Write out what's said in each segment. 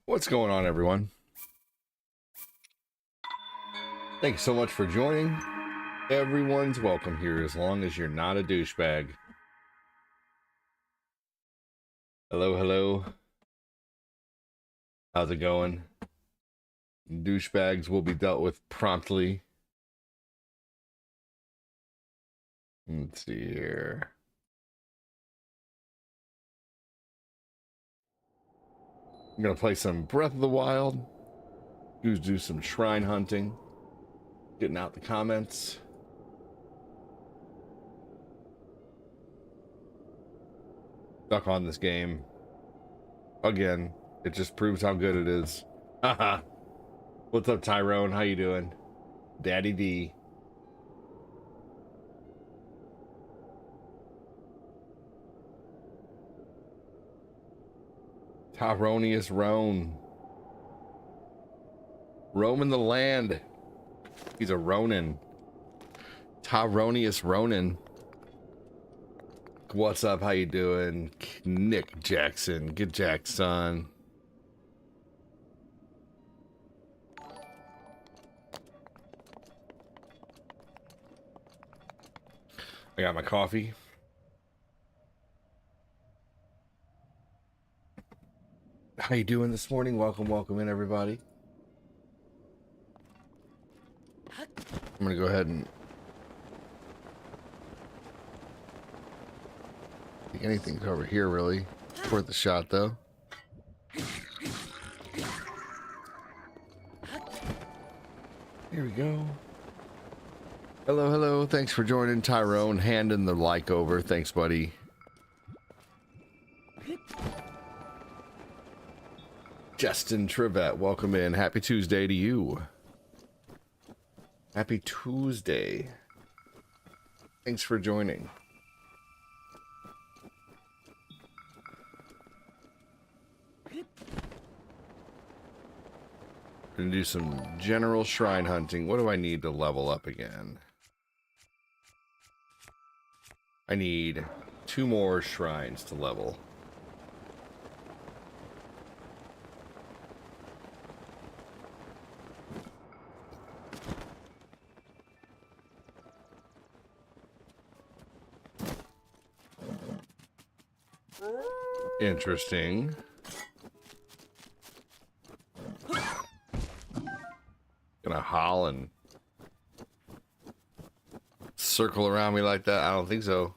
What's going on, everyone? Thanks so much for joining. Everyone's welcome here as long as you're not a douchebag. Hello, hello. How's it going? Douchebags will be dealt with promptly. Let's see here. I'm going to play some Breath of the Wild. Do some shrine hunting. Getting out the comments. Stuck on this game. Again, it just proves how good it is. Haha. What's up, Tyrone? How you doing? Daddy D. Tyronius Roan. Roaming the land. He's a Ronin. Tyronius Ronin. What's up? How you doing? Nick Jackson. Good Jackson. I got my coffee. How you doing this morning? Welcome in, everybody. I'm gonna go ahead and I think anything's over here really. It's worth a shot though. Here we go. Hello, hello. Thanks for joining, Tyrone. Handing the like over. Thanks, buddy. Justin Trivet, welcome in. Happy Tuesday to you. Happy Tuesday. Thanks for joining. Gonna do some general shrine hunting. What do I need to level up again? I need 2 more shrines to level. Interesting. Gonna howl and circle around me like that? I don't think so.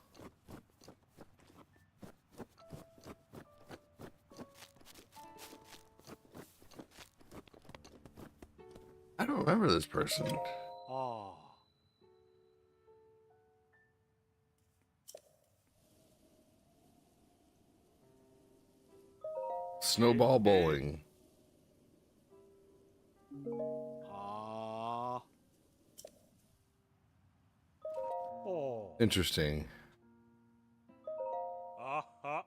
I don't remember this person. Oh. Snowball bowling. Ah. Oh. Interesting. Uh-huh.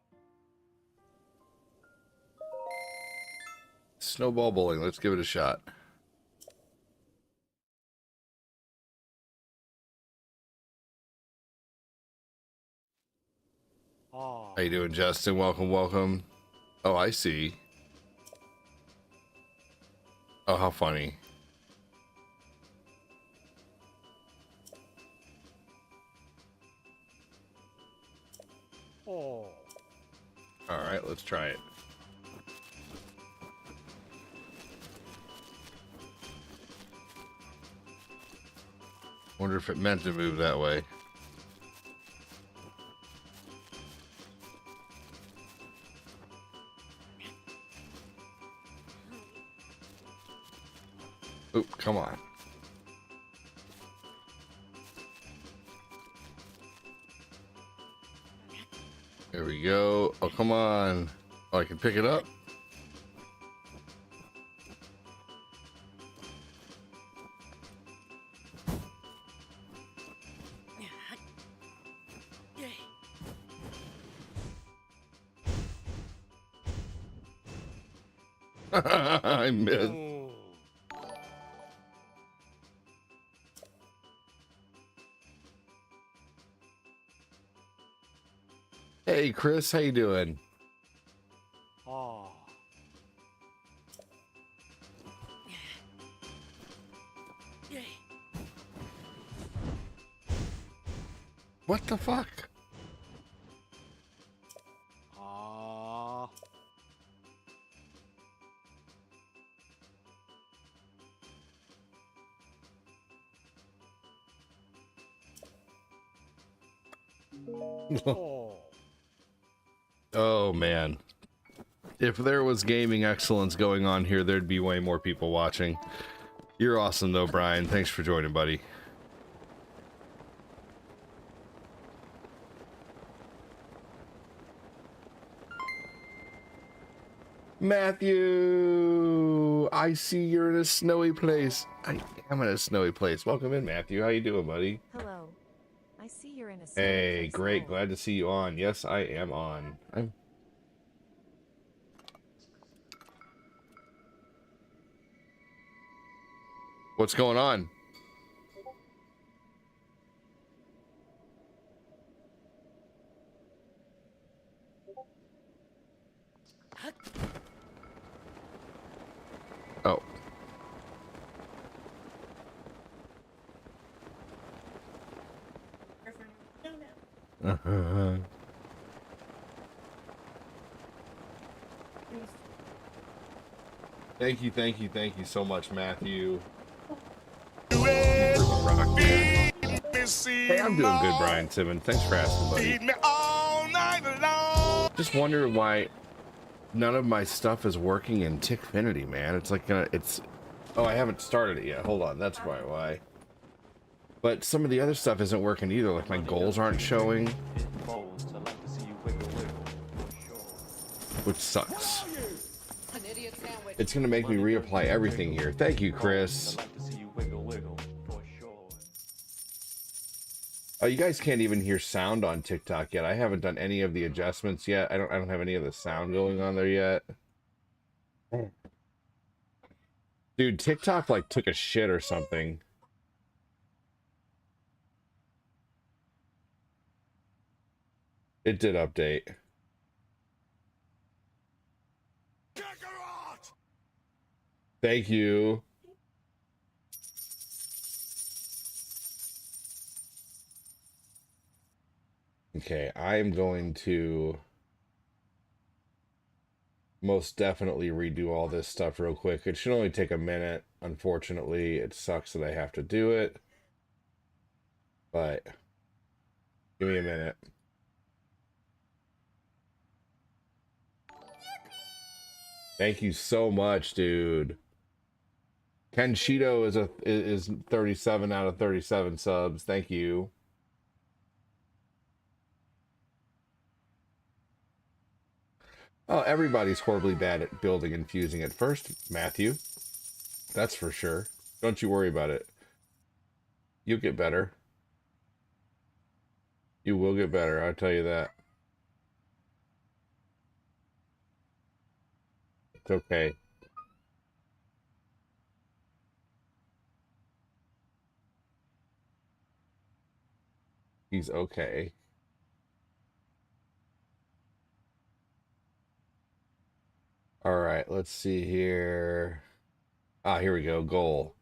Snowball bowling. Let's give it a shot. Oh. How you doing, Justin? Welcome. Oh, I see. Oh, how funny. Oh. All right, let's try it. Wonder if it meant to move that way. Oop, come on. There we go. Oh, come on. Oh, I can pick it up? I missed. Oh. Hey, Chris, how you doing? Oh. What the fuck? Ah. Oh. Oh man. If there was gaming excellence going on here, there'd be way more people watching. You're awesome though, Brian. Thanks for joining, buddy. Matthew, I see you're in a snowy place. I am in a snowy place. Welcome in, Matthew. How you doing, buddy? Hello. I see you're in a snowy Hey, place. great. Oh. Glad to see you on. Yes, I am on. What's going on? Oh. Thank you so much, Matthew. Hey, I'm doing good, Brian Simmons. Thanks for asking, buddy. Just wonder why none of my stuff is working in Tickfinity, man. It's like it's. Oh, I haven't started it yet. Hold on, that's probably why. But some of the other stuff isn't working either. Like my goals aren't showing, which sucks. It's gonna make me reapply everything here. Thank you, Chris. Oh, you guys can't even hear sound on TikTok yet. I haven't done any of the adjustments yet. I don't have any of the sound going on there yet. Dude, TikTok like took a shit or something. It did update. Thank you. Okay, I am going to most definitely redo all this stuff real quick. It should only take a minute. Unfortunately, it sucks that I have to do it. But give me a minute. Thank you so much, dude. Ken Cheeto is 37 out of 37 subs. Thank you. Oh, everybody's horribly bad at building and fusing at first, Matthew. That's for sure. Don't you worry about it. You'll get better. You will get better, I'll tell you that. It's okay. He's okay. All right, let's see here. Ah, here we go. Goal.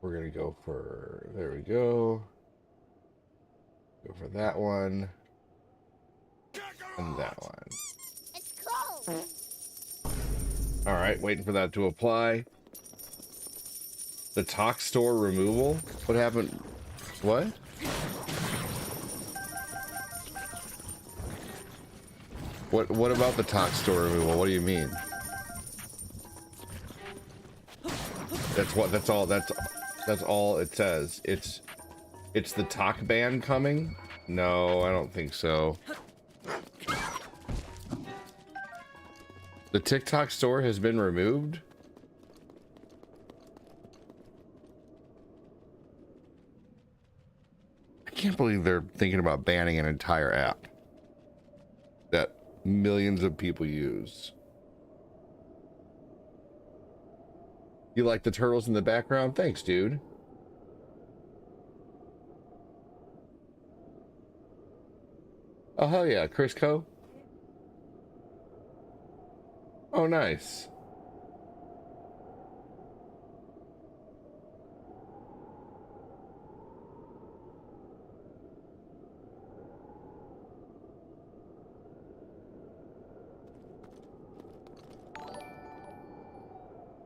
We're going to go for, there we go. Go for that one. And that one. It's cold. All right, waiting for that to apply. The talk store removal? What happened? What? What about the talk store removal? What do you mean? That's all it says. It's the talk ban coming? No, I don't think so. The TikTok store has been removed? I can't believe they're thinking about banning an entire app that millions of people use. You like the turtles in the background? Thanks, dude. Oh, hell yeah. Chris Co? Oh, nice.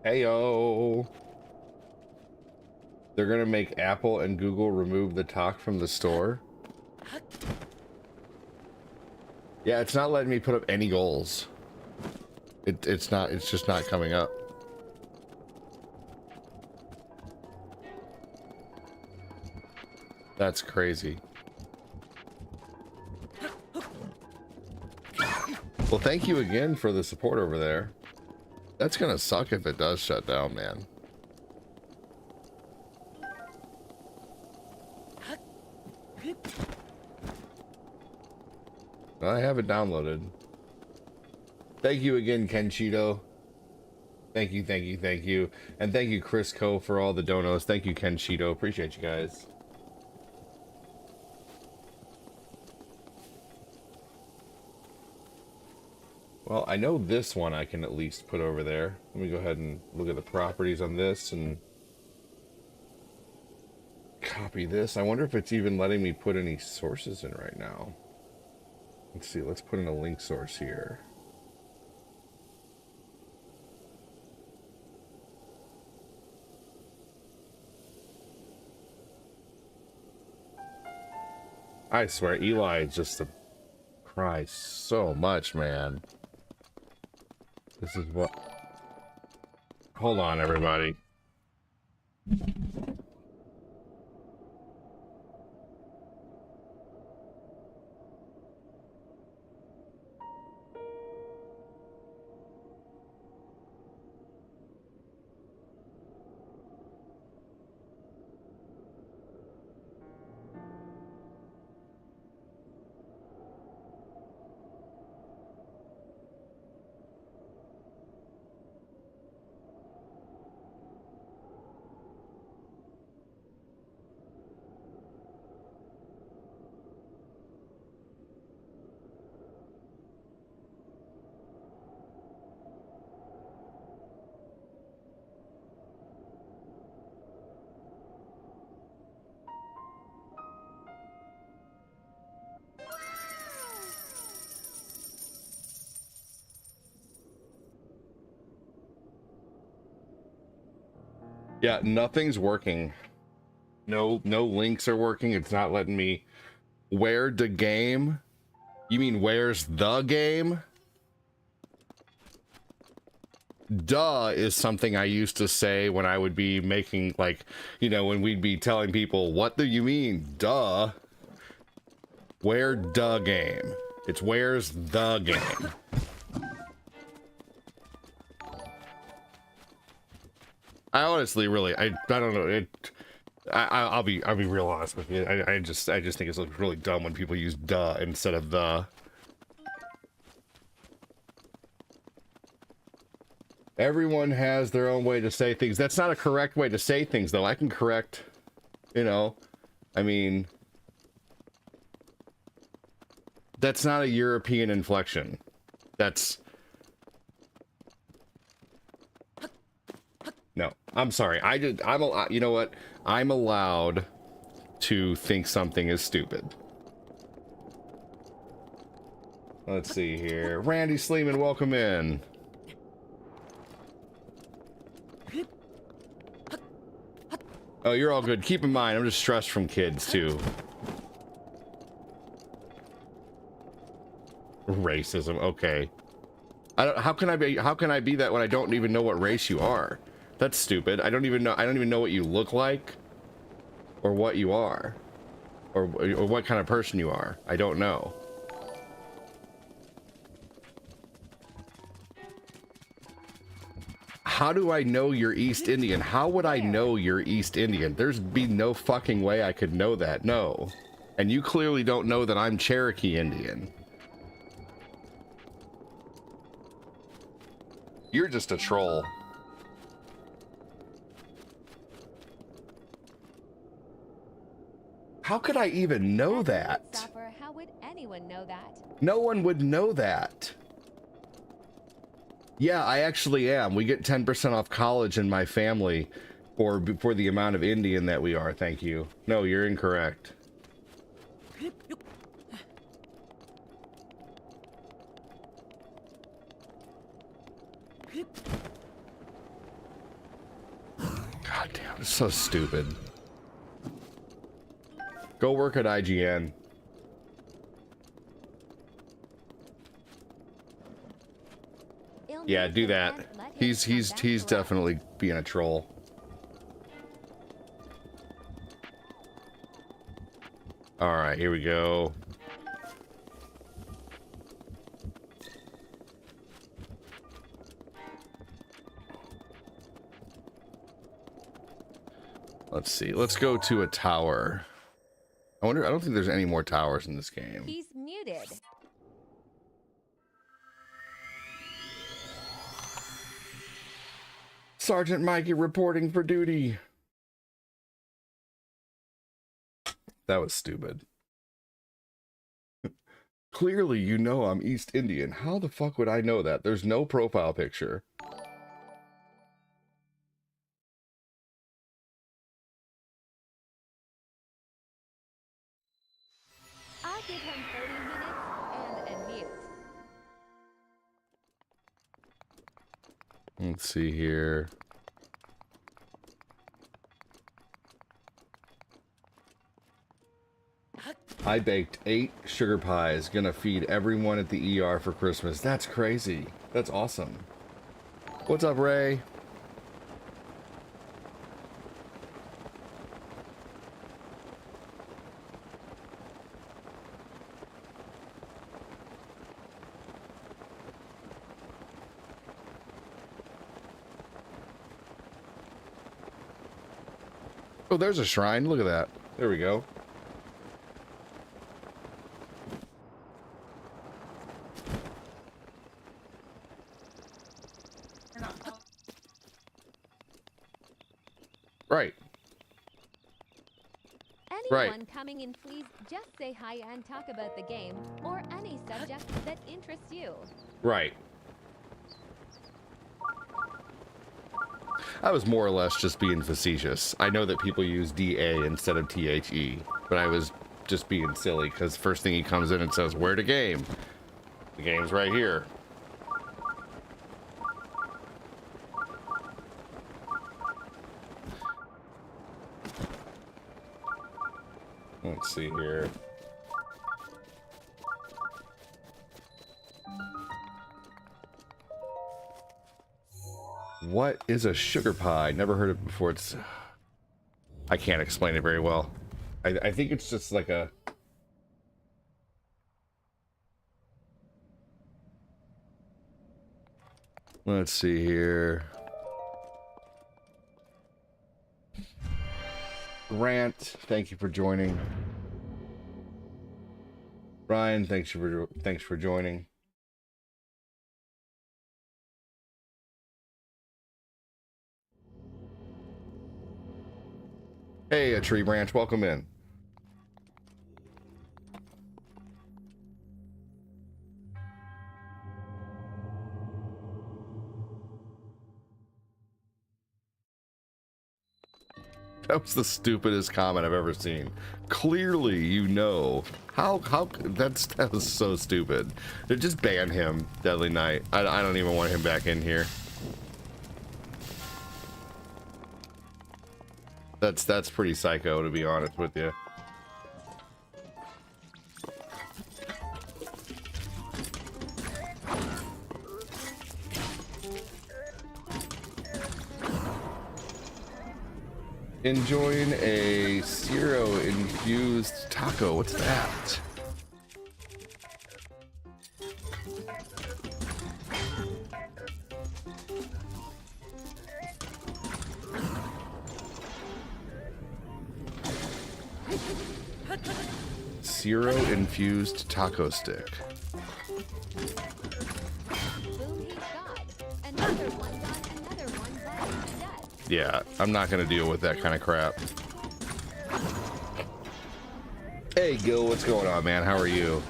Heyo. They're gonna make Apple and Google remove the talk from the store. Yeah, it's not letting me put up any goals. It's not. It's just not coming up. That's crazy. Well, thank you again for the support over there. That's gonna suck if it does shut down, man. I have it downloaded. Thank you again, Kenshito. Thank you, thank you, thank you. And thank you, Chris Co, for all the donos. Thank you, Kenshito. Appreciate you guys. Well, I know this one I can at least put over there. Let me go ahead and look at the properties on this and copy this. I wonder if it's even letting me put any sources in right now. Let's see, let's put in a link source here. I swear, Eli is just a cry so much, man. This is what... Hold on, everybody. Yeah, nothing's working. No links are working. It's not letting me. Where the game? You mean where's the game? Duh is something I used to say when I would be making, like, you know, when we'd be telling people, what do you mean? Duh. Where the game? It's where's the game? I honestly, really, I don't know. I'll be real honest with you. I just think it's really dumb when people use duh instead of the. Everyone has their own way to say things. That's not a correct way to say things, though. I can correct, you know, I mean, that's not a European inflection. That's. No, I'm sorry. You know what? I'm allowed to think something is stupid. Let's see here. Randy Sleeman, welcome in. Oh, you're all good. Keep in mind, I'm just stressed from kids too. Racism. Okay. How can I be that when I don't even know what race you are? That's stupid. I don't even know what you look like or what you are or what kind of person you are. I don't know. How do I know you're East Indian? How would I know you're East Indian? There's be no fucking way I could know that. No. And you clearly don't know that I'm Cherokee Indian. You're just a troll. How could I even know that? How would anyone know that? No one would know that. Yeah, I actually am. We get 10% off college in my family for the amount of Indian that we are. Thank you. No, you're incorrect. God damn, it's so stupid. Go work at IGN. Yeah, do that. He's definitely being a troll. All right, here we go. Let's see. Let's go to a tower. I don't think there's any more towers in this game. He's muted. Sergeant Mikey reporting for duty. That was stupid. Clearly, you know I'm East Indian. How the fuck would I know that? There's no profile picture. I'll give him 30 minutes and a mute. Let's see here. I baked 8 sugar pies, gonna feed everyone at the ER for Christmas. That's crazy. That's awesome. What's up, Ray? Oh, there's a shrine. Look at that. There we go. Right. Anyone coming in, please just say hi and talk about the game or any subject that interests you. Right. I was more or less just being facetious. I know that people use DA instead of THE, but I was just being silly because first thing he comes in and says, "Where the game?" The game's right here. Let's see here. What is a sugar pie? Never heard of it before. I can't explain it very well. I think it's just like a... Let's see here. Grant, thank you for joining. Brian, thanks for joining. Hey, a tree branch, welcome in. That was the stupidest comment I've ever seen. Clearly, you know. How that was so stupid. They just ban him, Deadly Knight. I don't even want him back in here. That's pretty psycho, to be honest with you. Enjoying a Zero infused taco. What's that? Zero infused taco stick. Boom, he's God. Another one got another one body to death. Yeah, I'm not gonna deal with that kind of crap. Hey Gil, what's going on, man? How are you?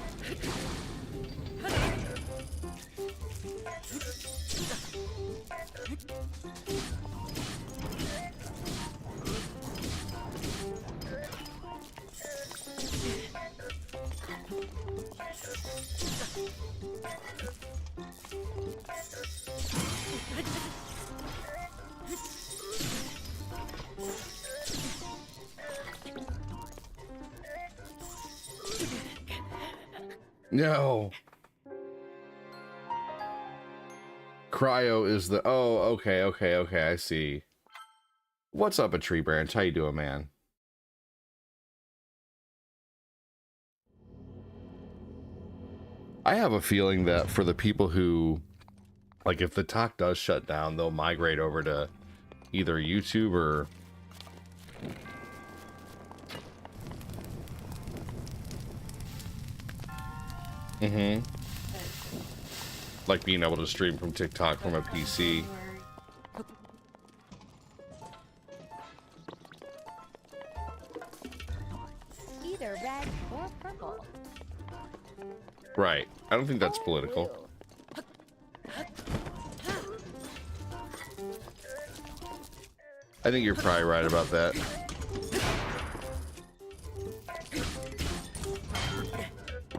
No. Cryo is the... Oh, okay, I see. What's up, a tree branch? How you doing, man? I have a feeling that for the people who... Like, if the talk does shut down, they'll migrate over to either YouTube or... Mm-hmm. Like being able to stream from TikTok from a PC. Either red or purple. Right. I don't think that's political. I think you're probably right about that.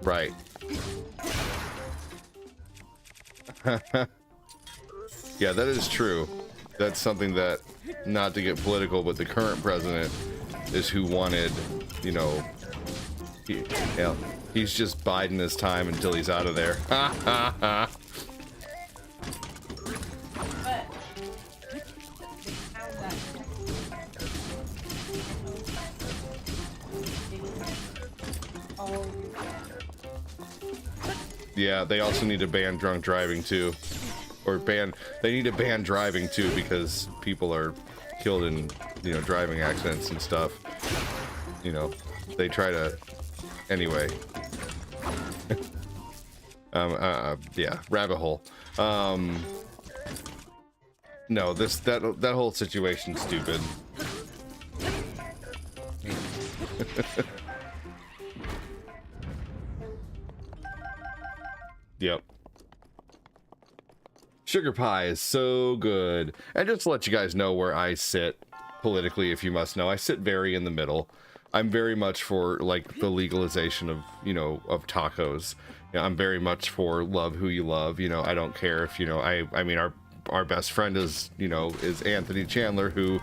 Right. Yeah, that is true. That's something that, not to get political, but the current president is who wanted, you know, he's just biding his time until he's out of there. Yeah, they also need to ban drunk driving too. Or they need to ban driving too, because people are killed in, you know, driving accidents and stuff. You know, they try to, anyway. Yeah, rabbit hole. No, that whole situation's stupid. Yep. Sugar pie is so good. And just to let you guys know where I sit politically, if you must know, I sit very in the middle. I'm very much for, like, the legalization of, you know, of tacos. You know, I'm very much for love who you love. You know, I don't care if, you know, I mean, our best friend is, you know, is Anthony Chandler, who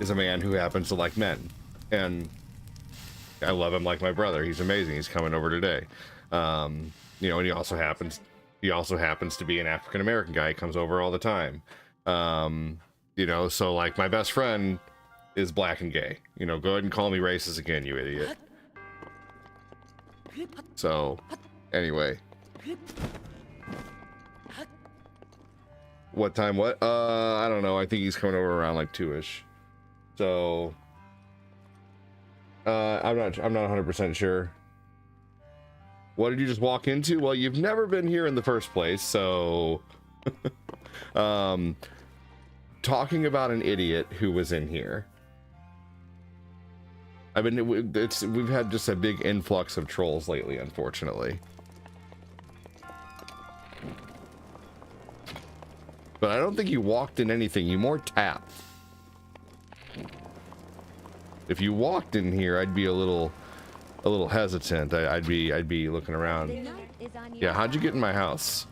is a man who happens to like men. And I love him like my brother. He's amazing. He's coming over today. You know, and he also happens to be an African American guy. He comes over all the time. You know, so like my best friend is black and gay. You know, go ahead and call me racist again, you idiot. So, anyway. What time? What? I don't know. I think he's coming over around like 2-ish. So, I'm not 100% sure. What did you just walk into? Well, you've never been here in the first place, so... talking about an idiot who was in here. I mean, we've had just a big influx of trolls lately, unfortunately. But I don't think you walked in anything. You more tapped. If you walked in here, I'd be a little hesitant. I'd be looking around. Yeah, how'd you get in my house?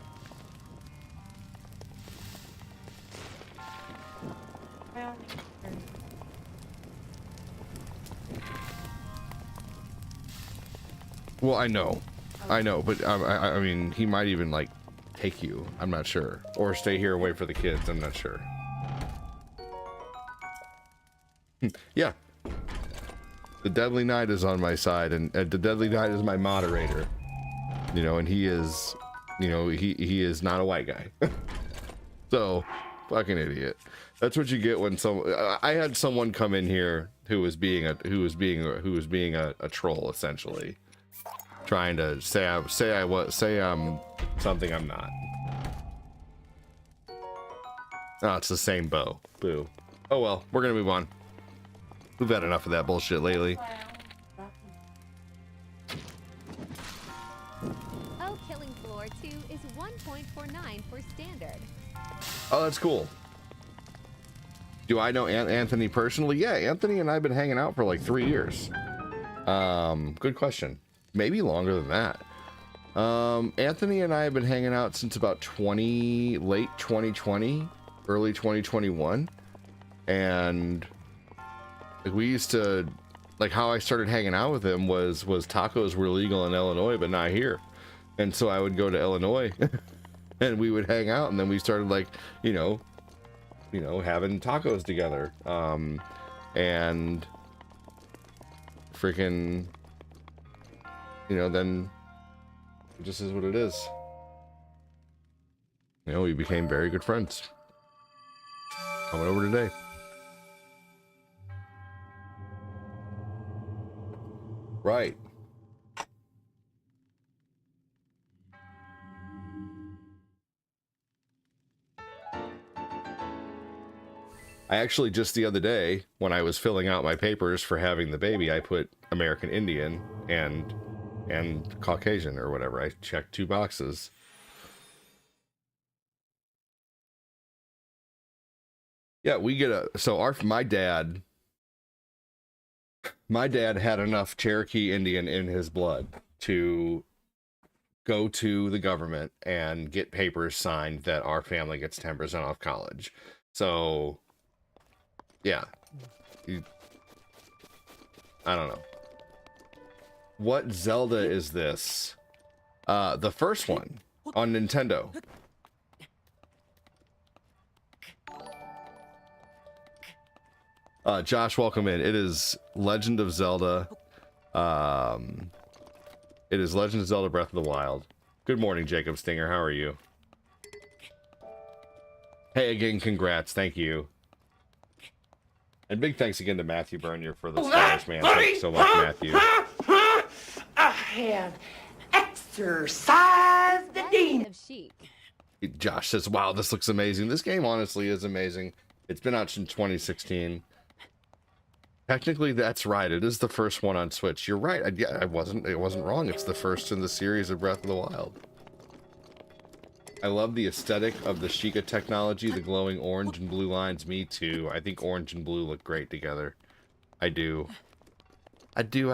Well, I know, but I mean, he might even like take you. I'm not sure, or stay here and wait for the kids. I'm not sure. Yeah. The Deadly Knight is on my side, and the Deadly Knight is my moderator. You know, and he is, you know, he is not a white guy. So, fucking idiot. That's what you get when I had someone come in here who was being a troll, essentially, trying to say I'm something I'm not. Oh, it's the same bow. Boo. Oh well, we're gonna move on. We've had enough of that bullshit lately. Oh, Killing Floor 2 is 1.49 for standard. Oh, that's cool. Do I know Anthony personally? Yeah, Anthony and I have been hanging out for like 3 years. Good question. Maybe longer than that. Anthony and I have been hanging out since about late 2020, early 2021. And like, we used to, like, how I started hanging out with him was tacos were legal in Illinois, but not here. And so I would go to Illinois and we would hang out, and then we started like, having tacos together. And freaking, then it just is what it is. We became very good friends. Coming over today. Right. I actually just the other day, when I was filling out my papers for having the baby, I put American Indian and Caucasian or whatever. I checked 2 boxes. Yeah, we get my dad had enough Cherokee Indian in his blood to go to the government and get papers signed that our family gets 10% off college. So, yeah. I don't know. What Zelda is this? The first one on Nintendo. Josh, welcome in. It is Legend of Zelda. It is Legend of Zelda Breath of the Wild. Good morning, Jacob Stinger. How are you? Hey, again, congrats. Thank you. And big thanks again to Matthew Bernier for the stars, man. Thanks so much, Matthew. I have exercised the demon. Of chic. Josh says, wow, this looks amazing. This game honestly is amazing. It's been out since 2016. Technically, that's right. It is the first one on Switch. You're right. It wasn't wrong. It's the first in the series of Breath of the Wild. I love the aesthetic of the Sheikah technology, the glowing orange and blue lines. Me too. I think orange and blue look great together. I do. I do.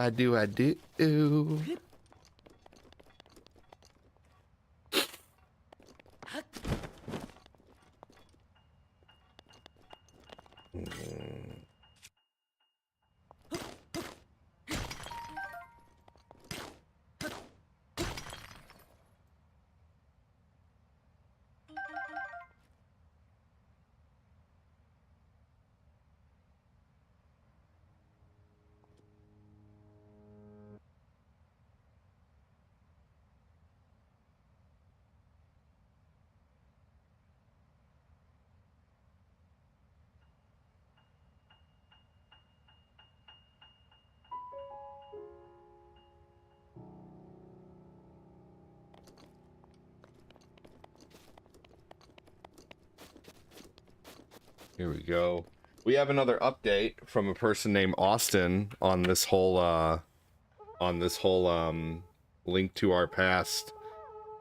Here we go. We have another update from a person named Austin on this whole link to our past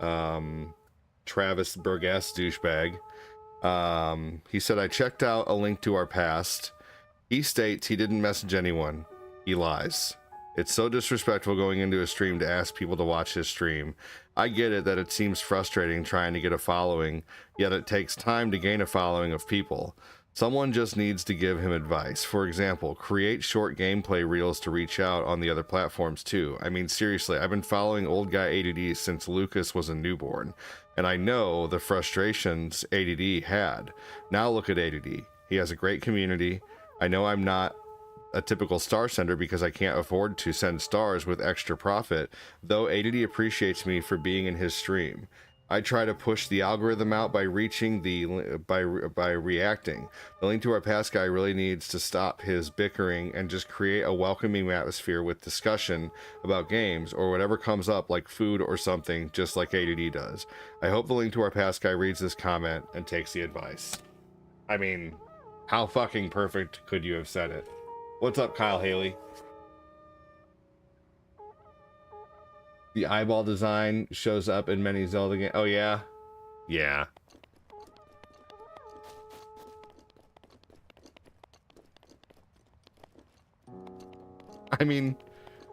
Travis Burgess douchebag. He said, I checked out a link to our past. He states he didn't message anyone. He lies. It's so disrespectful going into a stream to ask people to watch his stream. I get it that it seems frustrating trying to get a following, yet it takes time to gain a following of people. Someone just needs to give him advice. For example, create short gameplay reels to reach out on the other platforms too. I mean, seriously, I've been following old guy ADD since Lucas was a newborn, and I know the frustrations ADD had. Now look at ADD. He has a great community. I know I'm not a typical star sender because I can't afford to send stars with extra profit, though ADD appreciates me for being in his stream. I try to push the algorithm out by reaching by reacting. The link to our past guy really needs to stop his bickering and just create a welcoming atmosphere with discussion about games or whatever comes up, like food or something, just like ADD does. I hope the link to our past guy reads this comment and takes the advice. I mean, how fucking perfect could you have said it? What's up, Kyle Haley? The eyeball design shows up in many Zelda games. Oh, yeah? Yeah. I mean,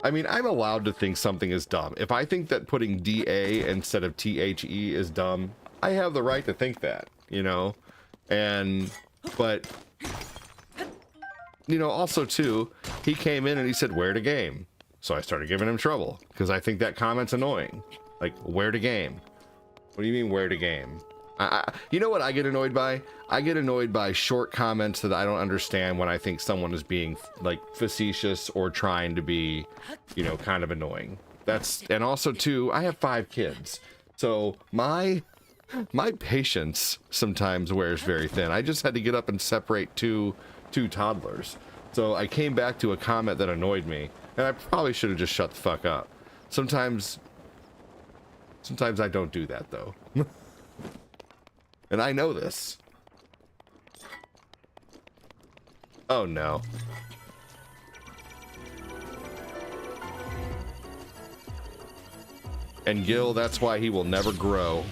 I'm allowed to think something is dumb. If I think that putting DA instead of THE is dumb, I have the right to think that, you know? But, you know, also, too, he came in and he said, where to game? So I started giving him trouble because I think that comment's annoying. Like, where to game? What do you mean, where to game? You know what I get annoyed by? I get annoyed by short comments that I don't understand when I think someone is being, like, facetious or trying to be, you know, kind of annoying. And also, too, I have 5 kids. So, my patience sometimes wears very thin. I just had to get up and separate two toddlers. So, I came back to a comment that annoyed me, and I probably should have just shut the fuck up. Sometimes I don't do that, though. And I know this. Oh, no. And Gil, that's why he will never grow.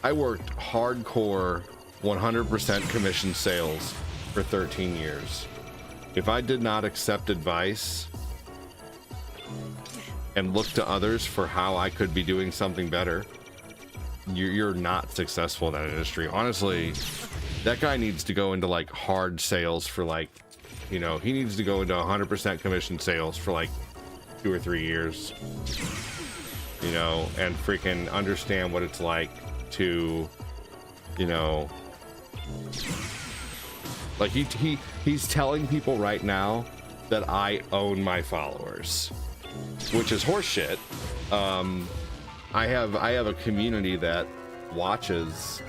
I worked hardcore 100% commission sales for 13 years. If I did not accept advice and look to others for how I could be doing something better, you're not successful in that industry. Honestly, that guy needs to go into like hard sales for like, you know, he needs to go into 100% commission sales for like 2 or 3 years, you know, and freaking understand what it's like to, you know, like he's telling people right now that I own my followers, which is horseshit. I have a community that watches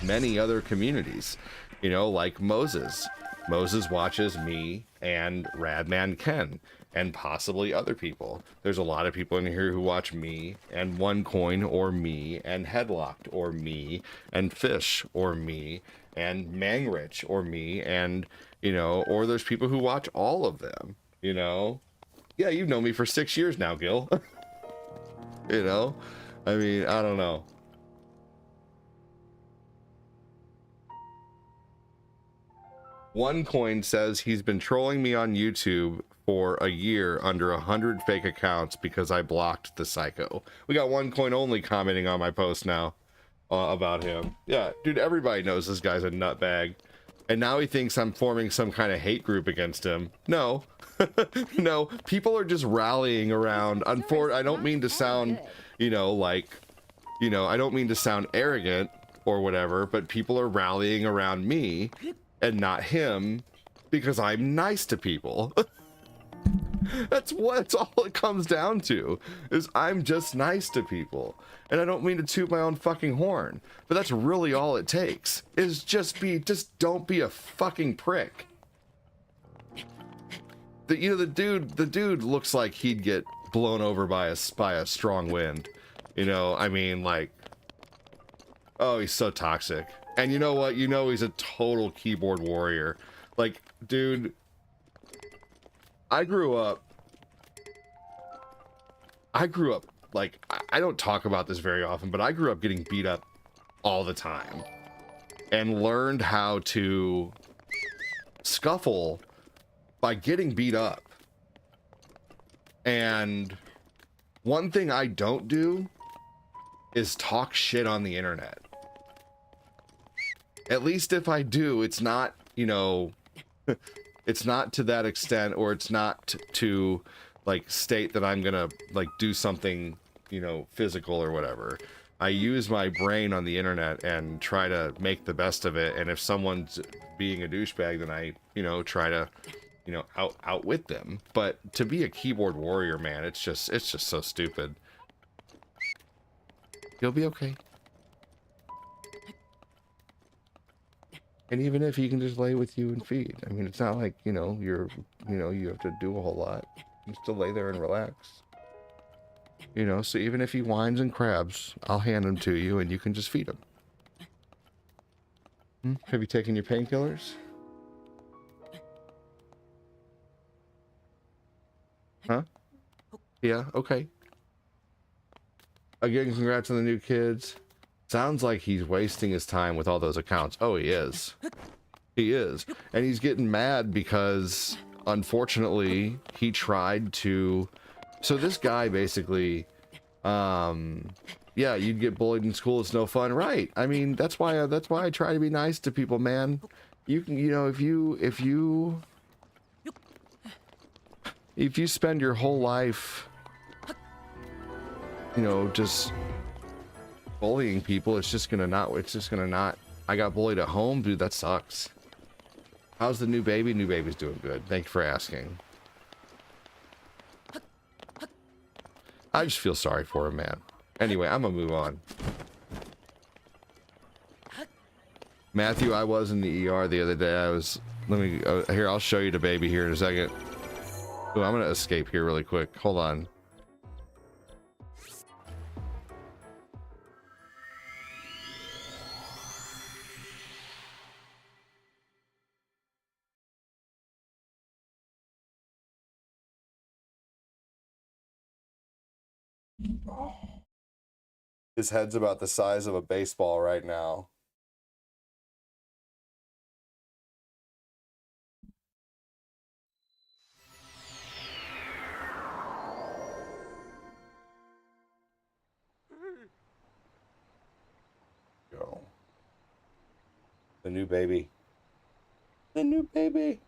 many other communities, you know, like Moses. Moses watches me and Radman Ken and possibly other people. There's a lot of people in here who watch me and OneCoin or me and Headlocked or me and Fish or me and Mangrich or me, and, you know, or there's people who watch all of them, you know. Yeah, you've known me for 6 years now, Gil. You know, I mean, I don't know. OneCoin says he's been trolling me on YouTube for a year under 100 fake accounts because I blocked the psycho. We got OneCoin only commenting on my post now about him. Yeah, dude, everybody knows this guy's a nutbag. And now he thinks I'm forming some kind of hate group against him. No. No, people are just rallying around. I don't mean to sound, you know, like, you know, I don't mean to sound arrogant or whatever, but people are rallying around me and not him because I'm nice to people. That's all it comes down to, is I'm just nice to people. And I don't mean to toot my own fucking horn, but that's really all it takes, is just don't be a fucking prick. You know, the dude looks like he'd get blown over by a strong wind. You know, I mean, like, oh, he's so toxic. And you know what? You know, he's a total keyboard warrior. Like, dude, I grew up, like, I don't talk about this very often, but I grew up getting beat up all the time and learned how to scuffle by getting beat up. And one thing I don't do is talk shit on the internet. At least if I do, it's not, you know, it's not to that extent, or it's not to like state that I'm gonna like do something, you know, physical or whatever. I use my brain on the internet and try to make the best of it. And if someone's being a douchebag, then I, you know, try to, you know, outwit them. But to be a keyboard warrior, man, it's just so stupid. You'll be okay. And even if he can just lay with you and feed, I mean, it's not like, you know, you have to do a whole lot. You still lay there and relax. You know, so even if he whines and crabs, I'll hand him to you and you can just feed him. Have you taken your painkillers? Huh? Yeah, okay. Again, congrats on the new kids. Sounds like he's wasting his time with all those accounts. Oh, he is. He is. And he's getting mad because, unfortunately, he tried to... So this guy basically... yeah, you'd get bullied in school. It's no fun. Right. I mean, that's why I try to be nice to people, man. You can, you know, if you spend your whole life you know, just bullying people. It's just gonna not. I got bullied at home, dude. That sucks. How's the new baby? New baby's doing good. Thank you for asking. I just feel sorry for him, man. Anyway, I'm gonna move on. Matthew, I was in the ER the other day. Let me, here, I'll show you the baby here in a second. Ooh, I'm gonna escape here really quick. Hold on. His head's about the size of a baseball right now. Go. The new baby. The new baby.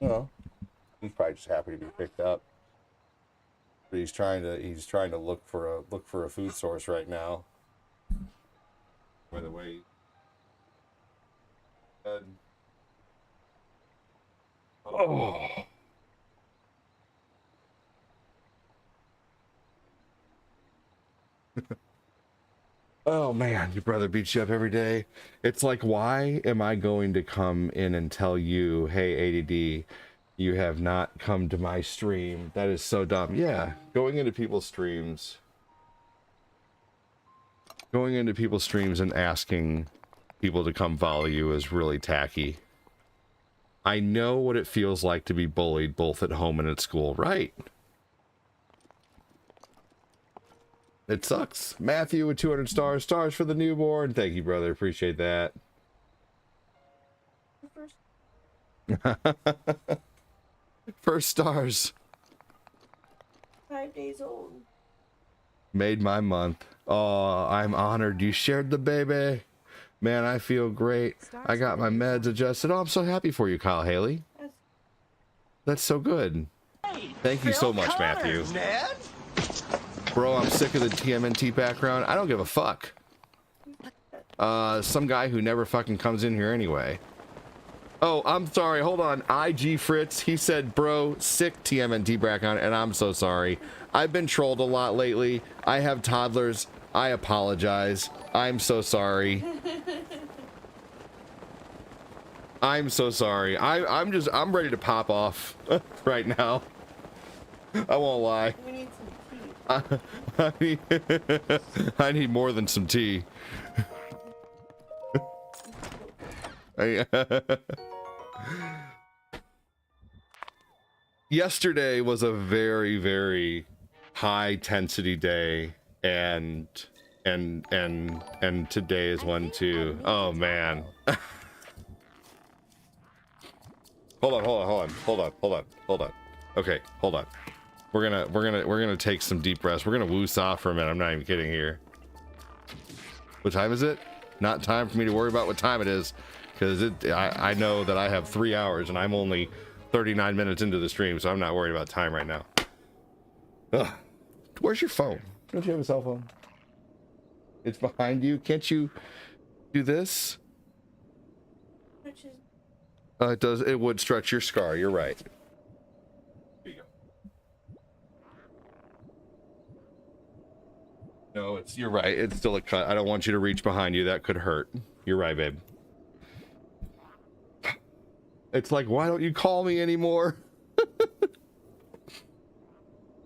Oh, he's probably just happy to be picked up. But he's trying to look for a food source right now. By the way, oh. Oh man, your brother beats you up every day. It's like, why am I going to come in and tell you, hey, ADD, you have not come to my stream? That is so dumb. Yeah, going into people's streams and asking people to come follow you is really tacky. I know what it feels like to be bullied both at home and at school, right? It sucks. Matthew with 200 stars. Stars for the newborn. Thank you, brother. Appreciate that. First stars. 5 days old. Made my month. Oh, I'm honored you shared the baby. Man, I feel great. I got my meds adjusted. Oh, I'm so happy for you, Kyle Haley. That's so good. Thank you so much, Matthew. Bro, I'm sick of the TMNT background. I don't give a fuck. Some guy who never fucking comes in here anyway. Oh, I'm sorry. Hold on. IG Fritz, he said, bro, sick TMNT background, and I'm so sorry. I've been trolled a lot lately. I have toddlers. I apologize. I'm so sorry. I'm so sorry. I'm ready to pop off right now. I won't lie. We need some tea. I need more than some tea. Yesterday was a very, very high intensity day, and today is one too. Oh man. Hold on. Okay, hold on. We're gonna take some deep breaths. We're gonna woosah for a minute. I'm not even kidding here. What time is it? Not time for me to worry about what time it is, because I know that I have 3 hours and I'm only 39 minutes into the stream, so I'm not worried about time right now. Ugh. Where's your phone? Don't you have a cell phone? It's behind you. Can't you do this? Which is It does. It would stretch your scar. You're right. Here you go. No, you're right. It's still a cut. I don't want you to reach behind you. That could hurt. You're right, babe. It's like, why don't you call me anymore?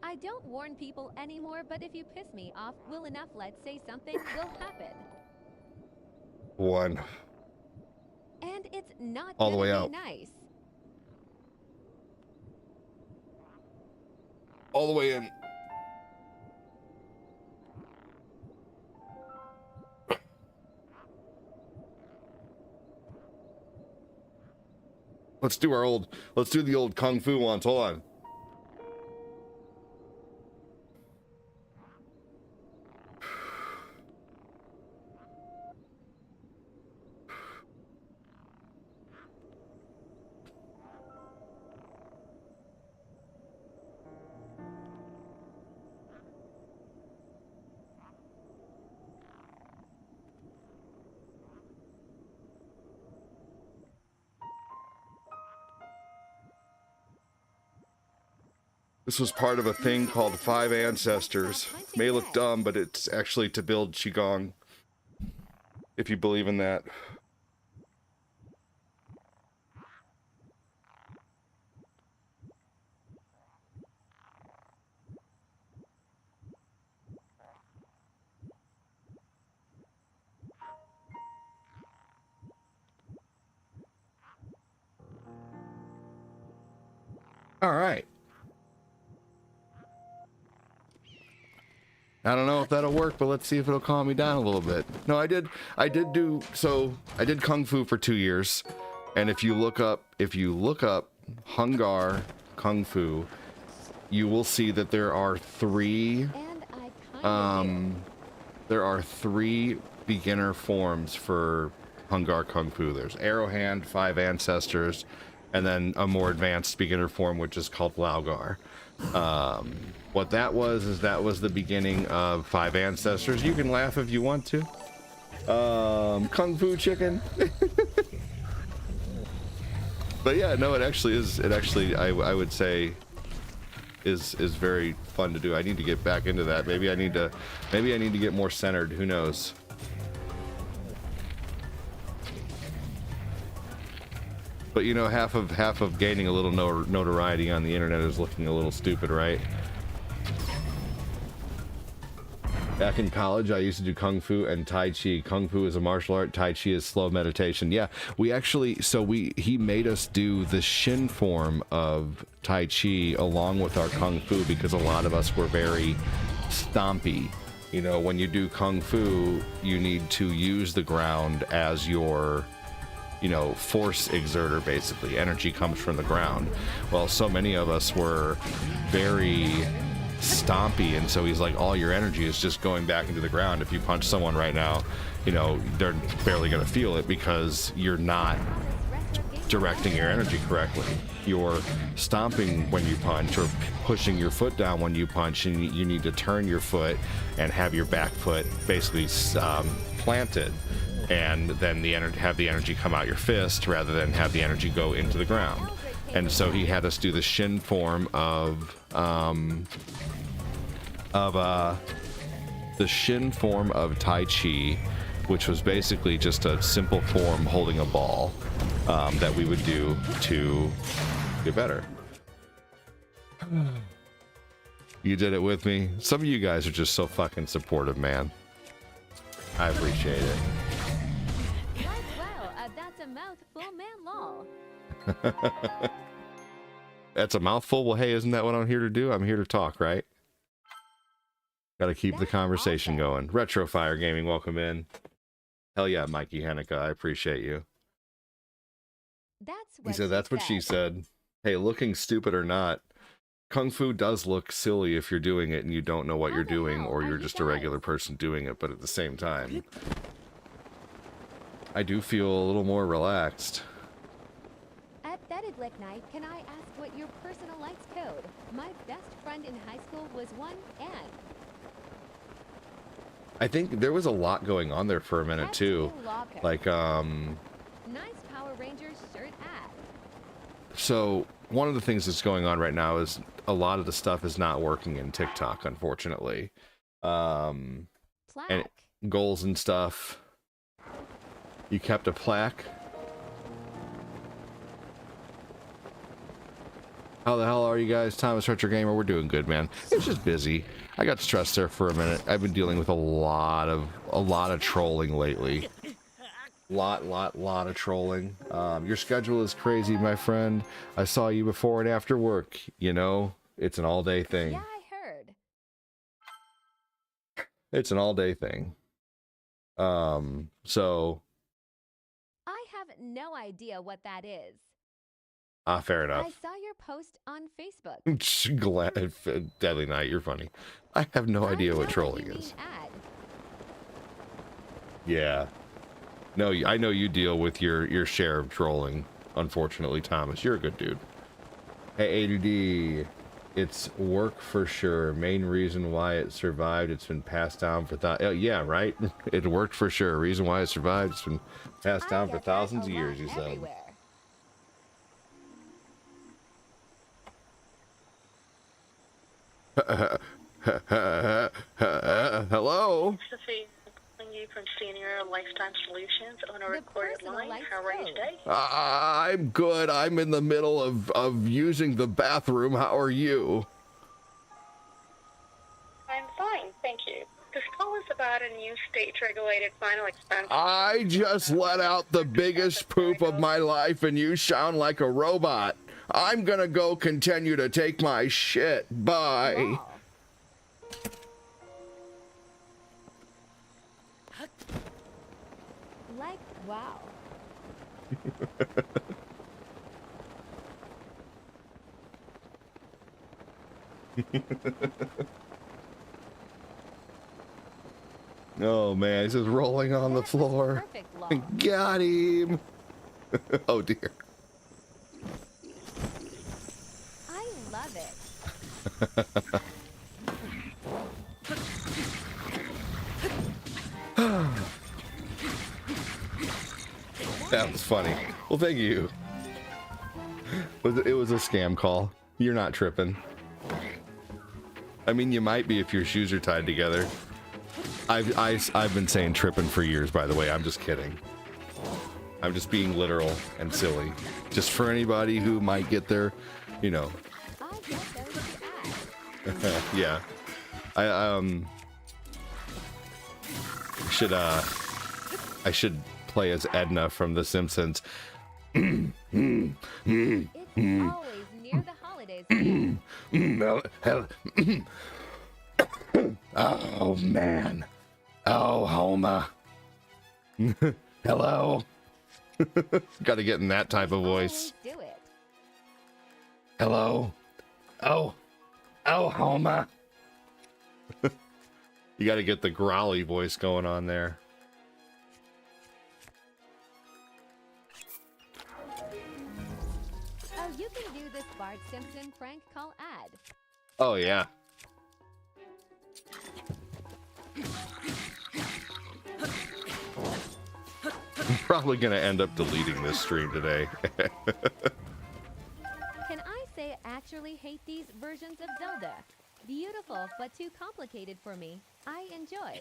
I don't warn people anymore, but if you piss me off, will enough let's say something will happen. One. And it's not All the gonna way be out. nice. All the way in. Let's do the old kung fu once. Hold on. This was part of a thing called Five Ancestors. May look dumb, but it's actually to build Qigong. If you believe in that. All right. I don't know if that'll work, but let's see if it'll calm me down a little bit. No, I did Kung Fu for 2 years. And if you look up Hungar Kung Fu, you will see that there are three beginner forms for Hungar Kung Fu. There's Arrow Hand, Five Ancestors, and then a more advanced beginner form, which is called Laogar. What that was is that was the beginning of Five Ancestors. You can laugh if you want to. Kung Fu chicken. But yeah, no, it actually is. It actually, I would say, is very fun to do. I need to get back into that. Maybe I need to get more centered. Who knows? But you know, half of gaining a little notoriety on the internet is looking a little stupid, right? Back in college, I used to do Kung Fu and Tai Chi. Kung Fu is a martial art, Tai Chi is slow meditation. Yeah, we actually, he made us do the Shin form of Tai Chi along with our Kung Fu because a lot of us were very stompy. You know, when you do Kung Fu, you need to use the ground as your, you know, force exerter, basically. Energy comes from the ground. Well, so many of us were very stompy, and so he's like, all your energy is just going back into the ground. If you punch someone right now, you know, they're barely going to feel it because you're not directing your energy correctly. You're stomping when you punch or pushing your foot down when you punch, and you need to turn your foot and have your back foot basically planted, and then have the energy come out your fist rather than have the energy go into the ground. And so he had us do the Shin form of Tai Chi, which was basically just a simple form holding a ball that we would do to get better. You did it with me. Some of you guys are just so fucking supportive, man. I appreciate it. Well, that's a mouthful, man, lol. That's a mouthful? Well, hey, isn't that what I'm here to do? I'm here to talk, right? Gotta keep the conversation going. Retrofire Gaming, welcome in. Hell yeah, Mikey Hanukkah, I appreciate you. He said, that's what she said. Hey, looking stupid or not, Kung Fu does look silly if you're doing it and you don't know what you're doing, or you're just a regular person doing it, but at the same time, I do feel a little more relaxed. At Bedded Night, can I ask what your personal likes code? My best friend in high school was one, and I think there was a lot going on there for a minute too. Like, nice Power Rangers shirt ad. So one of the things that's going on right now is a lot of the stuff is not working in TikTok, unfortunately. And goals and stuff. You kept a plaque. How the hell are you guys? Thomas Retro Gamer, we're doing good, man. It's just busy. I got stressed there for a minute. I've been dealing with a lot of trolling lately. Lot of trolling. Your schedule is crazy, my friend. I saw you before and after work. You know, it's an all-day thing. Yeah, I heard. It's an all-day thing. So I have no idea what that is. fair enough. I saw your post on Facebook. Glad, Deadly Night, you're funny. I have no idea what trolling is. Yeah. No, I know you deal with your share of trolling, unfortunately, Thomas. You're a good dude. Hey, ADD, it's work for sure. Main reason why it survived, it's been passed down for yeah, right? It worked for sure. Reason why it survived, it's been passed down for thousands of years, you said. Everywhere. Hello? Sophie, calling you from Senior Lifetime Solutions on a The recorded line. personalized How are you code. today? I'm good. I'm in the middle of using the bathroom. How are you? I'm fine, thank you. This call is about a new state-regulated final expense. I just let out the biggest poop of my life and you sound like a robot. I'm gonna go continue to take my shit. Bye. Wow. Like, wow. Oh man, he's just rolling on the That was a floor. perfect law. Got him. Oh dear. I love it. That was funny. Well, thank you. It was a scam call. You're not tripping. I mean, you might be if your shoes are tied together. I've been saying tripping for years, by the way. I'm just kidding. I'm just being literal and silly. Just for anybody who might get their, you know. I get those to add. Yeah. I should play as Edna from The Simpsons. It's always near the holidays. Oh man. Oh, Homa. Hello. Got to get in that type of voice. Always do it. Hello. Oh, Homa. You got to get the growly voice going on there. Oh, you can do this Bart Simpson prank call ad. Oh yeah. I'm probably gonna end up deleting this stream today. Can I say I actually hate these versions of Zelda? Beautiful, but too complicated for me. I enjoy.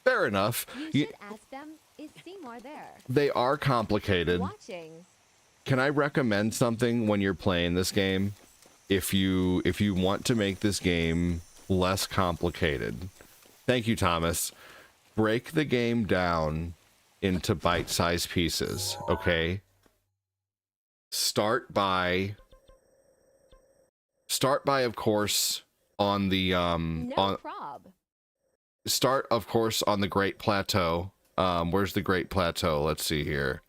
Fair enough. You should ask them, is Seymour there? They are complicated. Watching. Can I recommend something when you're playing this game? If you want to make this game less complicated. Thank you, Thomas. Break the game down into bite-sized pieces, okay? Start by of course on the No prob. start of course on the Great Plateau. Where's the Great Plateau? Let's see here.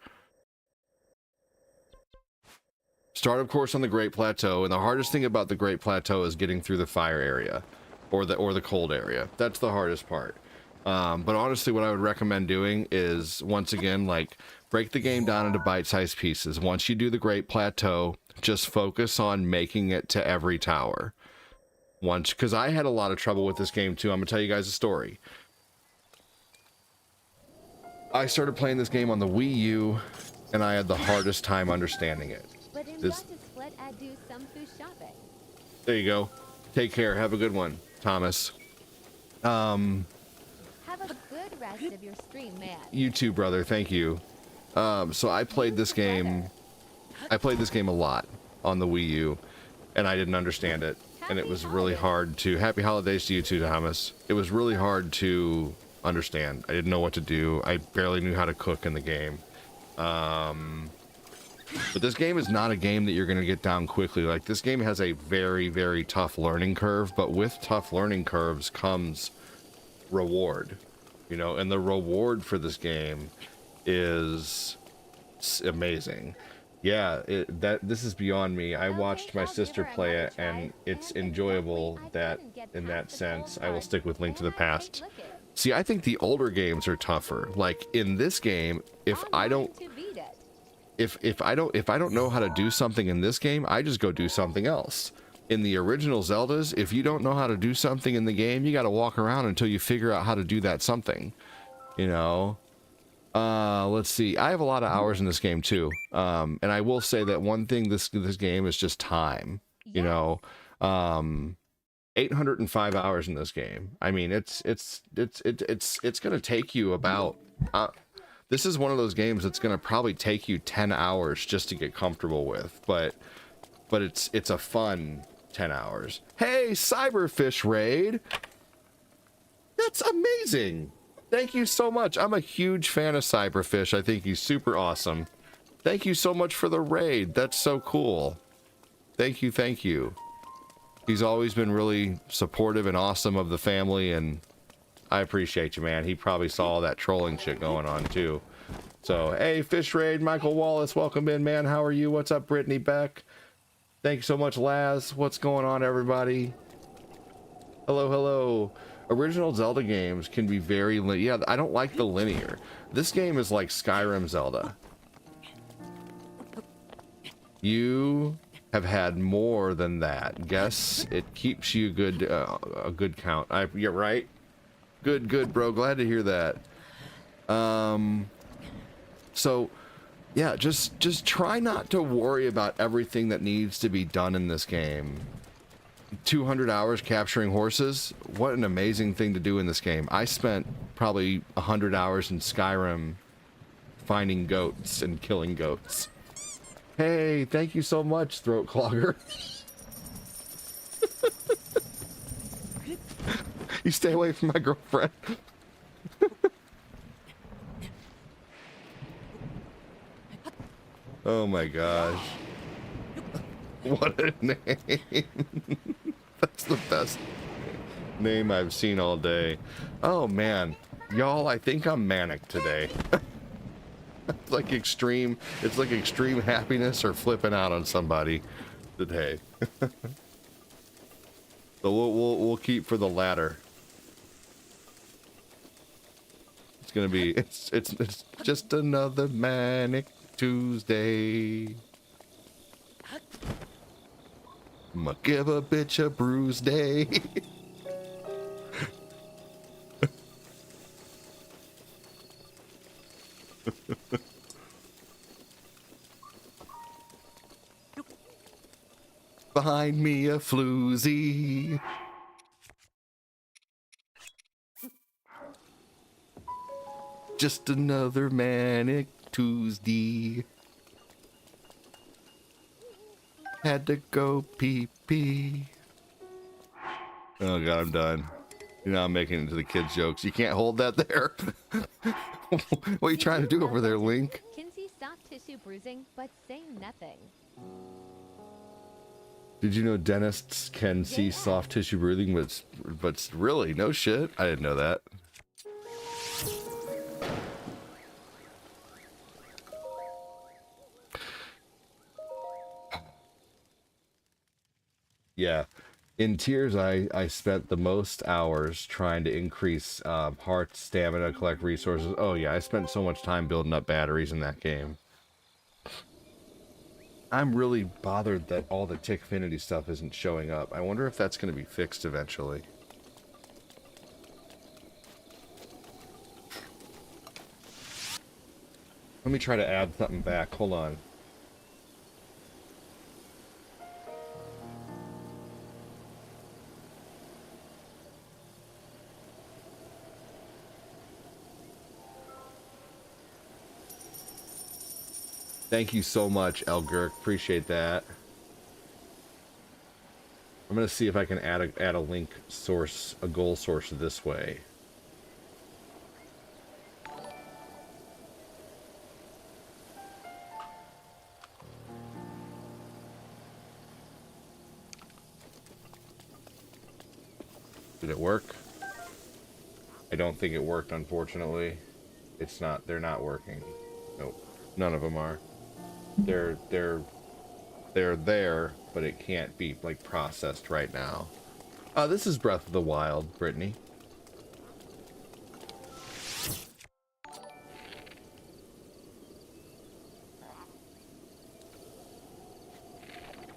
Start of course on the Great Plateau, and the hardest thing about the Great Plateau is getting through the fire area or the cold area. That's the hardest part. But honestly, what I would recommend doing is, once again, like, break the game down into bite-sized pieces. Once you do the Great Plateau, just focus on making it to every tower. Because I had a lot of trouble with this game too. I'm gonna tell you guys a story. I started playing this game on the Wii U, and I had the hardest time understanding it. But in This- Justice Split, I do some food shopping. There you go. Take care. Have a good one, Thomas. Have a good rest of your stream, man. You too, brother. Thank you. So I played this game. I played this game a lot on the Wii U, and I didn't understand it, and it was really hard to. Happy holidays to you too, Thomas. It was really hard to understand. I didn't know what to do. I barely knew how to cook in the game. But this game is not a game that you're going to get down quickly. Like, this game has a very, very tough learning curve, but with tough learning curves comes reward, you know, and the reward for this game is amazing. Yeah, this is beyond me. I watched my sister play it, and it's enjoyable that in that sense. I will stick with Link to the Past. See, I think the older games are tougher. Like in this game, if I don't know how to do something in this game, I just go do something else. In the original Zeldas, if you don't know how to do something in the game, you got to walk around until you figure out how to do that something, you know. Let's see. I have a lot of hours in this game too. And I will say that one thing this game is just time, you know. 805 hours in this game. I mean, it's gonna take you about. This is one of those games that's gonna probably take you 10 hours just to get comfortable with, but it's a fun 10 hours. Hey, Cyberfish Raid! That's amazing! Thank you so much. I'm a huge fan of Cyberfish. I think he's super awesome. Thank you so much for the raid. That's so cool. Thank you, thank you. He's always been really supportive and awesome of the family, and I appreciate you, man. He probably saw all that trolling shit going on, too. So, hey, Fish Raid, Michael Wallace, welcome in, man. How are you? What's up, Brittany Beck? Thank you so much, Laz. What's going on, everybody? Hello, hello. Original Zelda games can be very yeah, I don't like the linear. This game is like Skyrim Zelda. You have had more than that. Guess it keeps you good, a good count. You're right. Good, bro. Glad to hear that. So, yeah, just try not to worry about everything that needs to be done in this game. 200 hours capturing horses. What an amazing thing to do in this game. I spent probably 100 hours in Skyrim finding goats and killing goats. Hey, thank you so much, Throat Clogger. You stay away from my girlfriend. Oh my gosh. What a name. That's the best name I've seen all day. Oh man. Y'all, I think I'm manic today. It's like extreme happiness or flipping out on somebody today. So we'll keep for the latter. It's gonna be it's just another manic Tuesday. I'ma give a bitch a bruised day. Find me a floozy. Just another manic Tuesday. Had to go pee-pee. Oh god, I'm done. You're not making it into the kids' jokes. You can't hold that there. What are you trying to do over there, Link? Can see soft tissue bruising, but say nothing. Did you know dentists can see soft tissue bruising, but really, no shit? I didn't know that. Yeah. In Tears, I spent the most hours trying to increase heart stamina, collect resources. Oh yeah, I spent so much time building up batteries in that game. I'm really bothered that all the Tickfinity stuff isn't showing up. I wonder if that's going to be fixed eventually. Let me try to add something back. Hold on. Thank you so much, Elgurk. Appreciate that. I'm gonna see if I can add a link source, a goal source this way. Did it work? I don't think it worked, unfortunately. It's not. They're not working. Nope. None of them are. They're there, but it can't be like processed right now. This is Breath of the Wild, Brittany.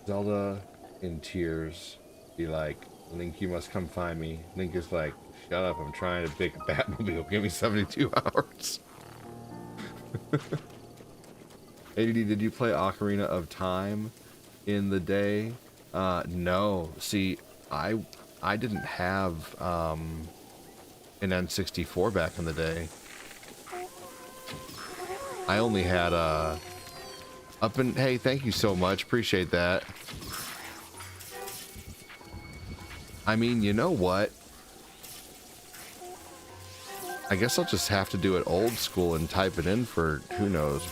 Zelda in tears be like, Link, you must come find me. Link is like, shut up, I'm trying to pick a Batmobile. Give me 72 hours. ADD, did you play Ocarina of Time in the day? No. See, I I didn't have an N64 back in the day. I only had hey, thank you so much. Appreciate that. I mean, you know what? I guess I'll just have to do it old school and type it in for who knows.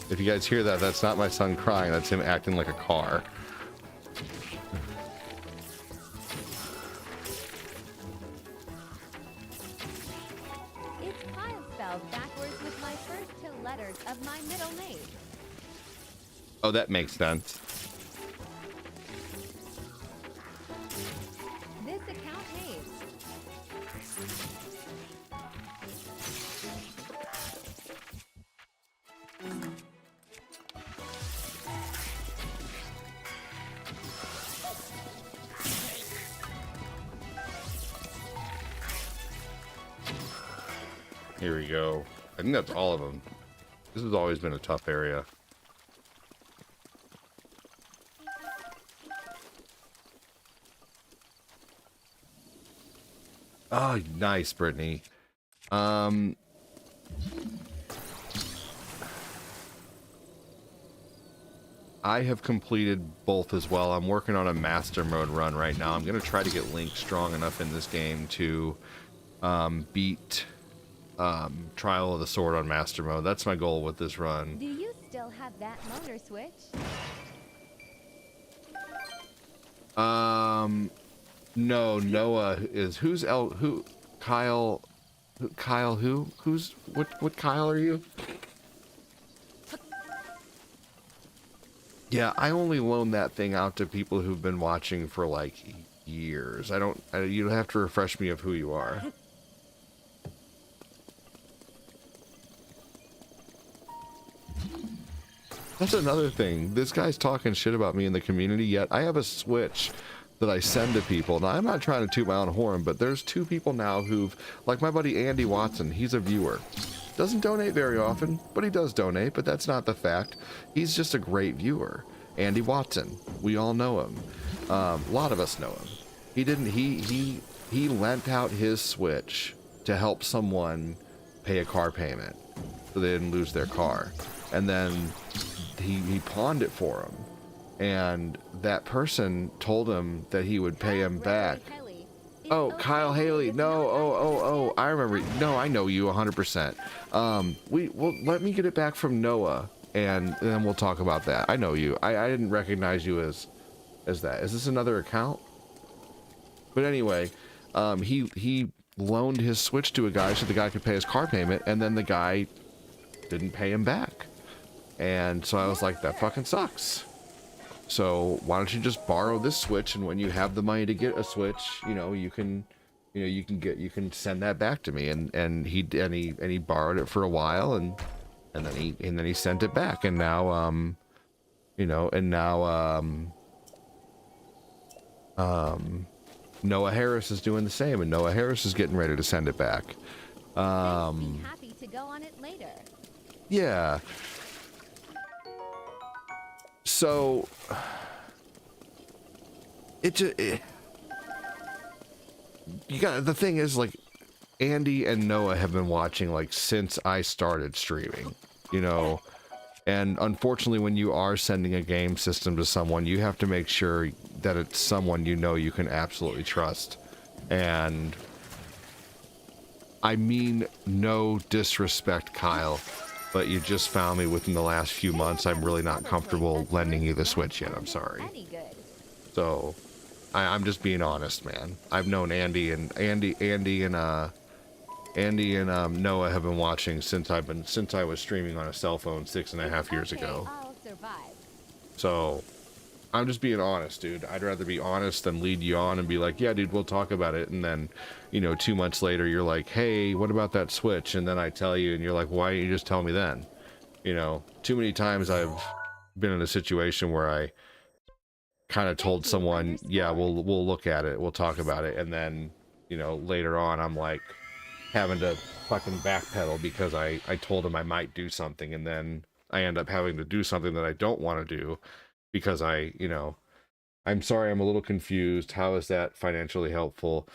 If you guys hear that, that's not my son crying, that's him acting like a car. It's Kyle spelled backwards with my first two letters of my middle name. Oh, that makes sense. This account name. Here we go. I think that's all of them. This has always been a tough area. Oh, nice, Brittany. I have completed both as well. I'm working on a master mode run right now. I'm going to try to get Link strong enough in this game to beat Trial of the Sword on master mode. That's my goal with this run. Do you still have that motor switch? No, Noah is Kyle who? What Kyle are you? Yeah, I only loan that thing out to people who've been watching for like years. You have to refresh me of who you are. That's another thing. This guy's talking shit about me in the community, yet I have a Switch that I send to people. Now, I'm not trying to toot my own horn, but there's two people now who've, like my buddy Andy Watson, he's a viewer. Doesn't donate very often, but he does donate, but that's not the fact. He's just a great viewer. Andy Watson. We all know him. A lot of us know him. He lent out his Switch to help someone pay a car payment so they didn't lose their car. And then he pawned it for him. And that person told him that he would pay him back. Oh, Kyle Haley. No, oh, I remember. No, I know you 100%. Well, let me get it back from Noah, and then we'll talk about that. I know you. I didn't recognize you as that. Is this another account? But anyway, he loaned his Switch to a guy so the guy could pay his car payment, and then the guy didn't pay him back. And so I was like, that fucking sucks. So why don't you just borrow this Switch, and when you have the money to get a Switch, you can send that back to me. And he borrowed it for a while, and then he sent it back, and now Noah Harris is doing the same, and Noah Harris is getting ready to send it back. Be happy to go on it later. Yeah. So the thing is, like, Andy and Noah have been watching like since I started streaming, and unfortunately when you are sending a game system to someone, you have to make sure that it's someone you can absolutely trust. And I mean no disrespect, Kyle, but you just found me within the last few months. I'm really not comfortable lending you the Switch yet. I'm sorry. So, I'm just being honest, man. I've known Andy and Noah have been watching since I was streaming on a cell phone 6.5 years ago. So, I'm just being honest, dude. I'd rather be honest than lead you on and be like, yeah, dude, we'll talk about it. And then, 2 months later, you're like, hey, what about that Switch? And then I tell you, and you're like, why didn't you just tell me then? Too many times I've been in a situation where I kind of told someone, yeah, we'll look at it, we'll talk about it. And then, later on, I'm like, having to fucking backpedal because I told him I might do something, and then I end up having to do something that I don't want to do because I'm sorry, I'm a little confused. How is that financially helpful?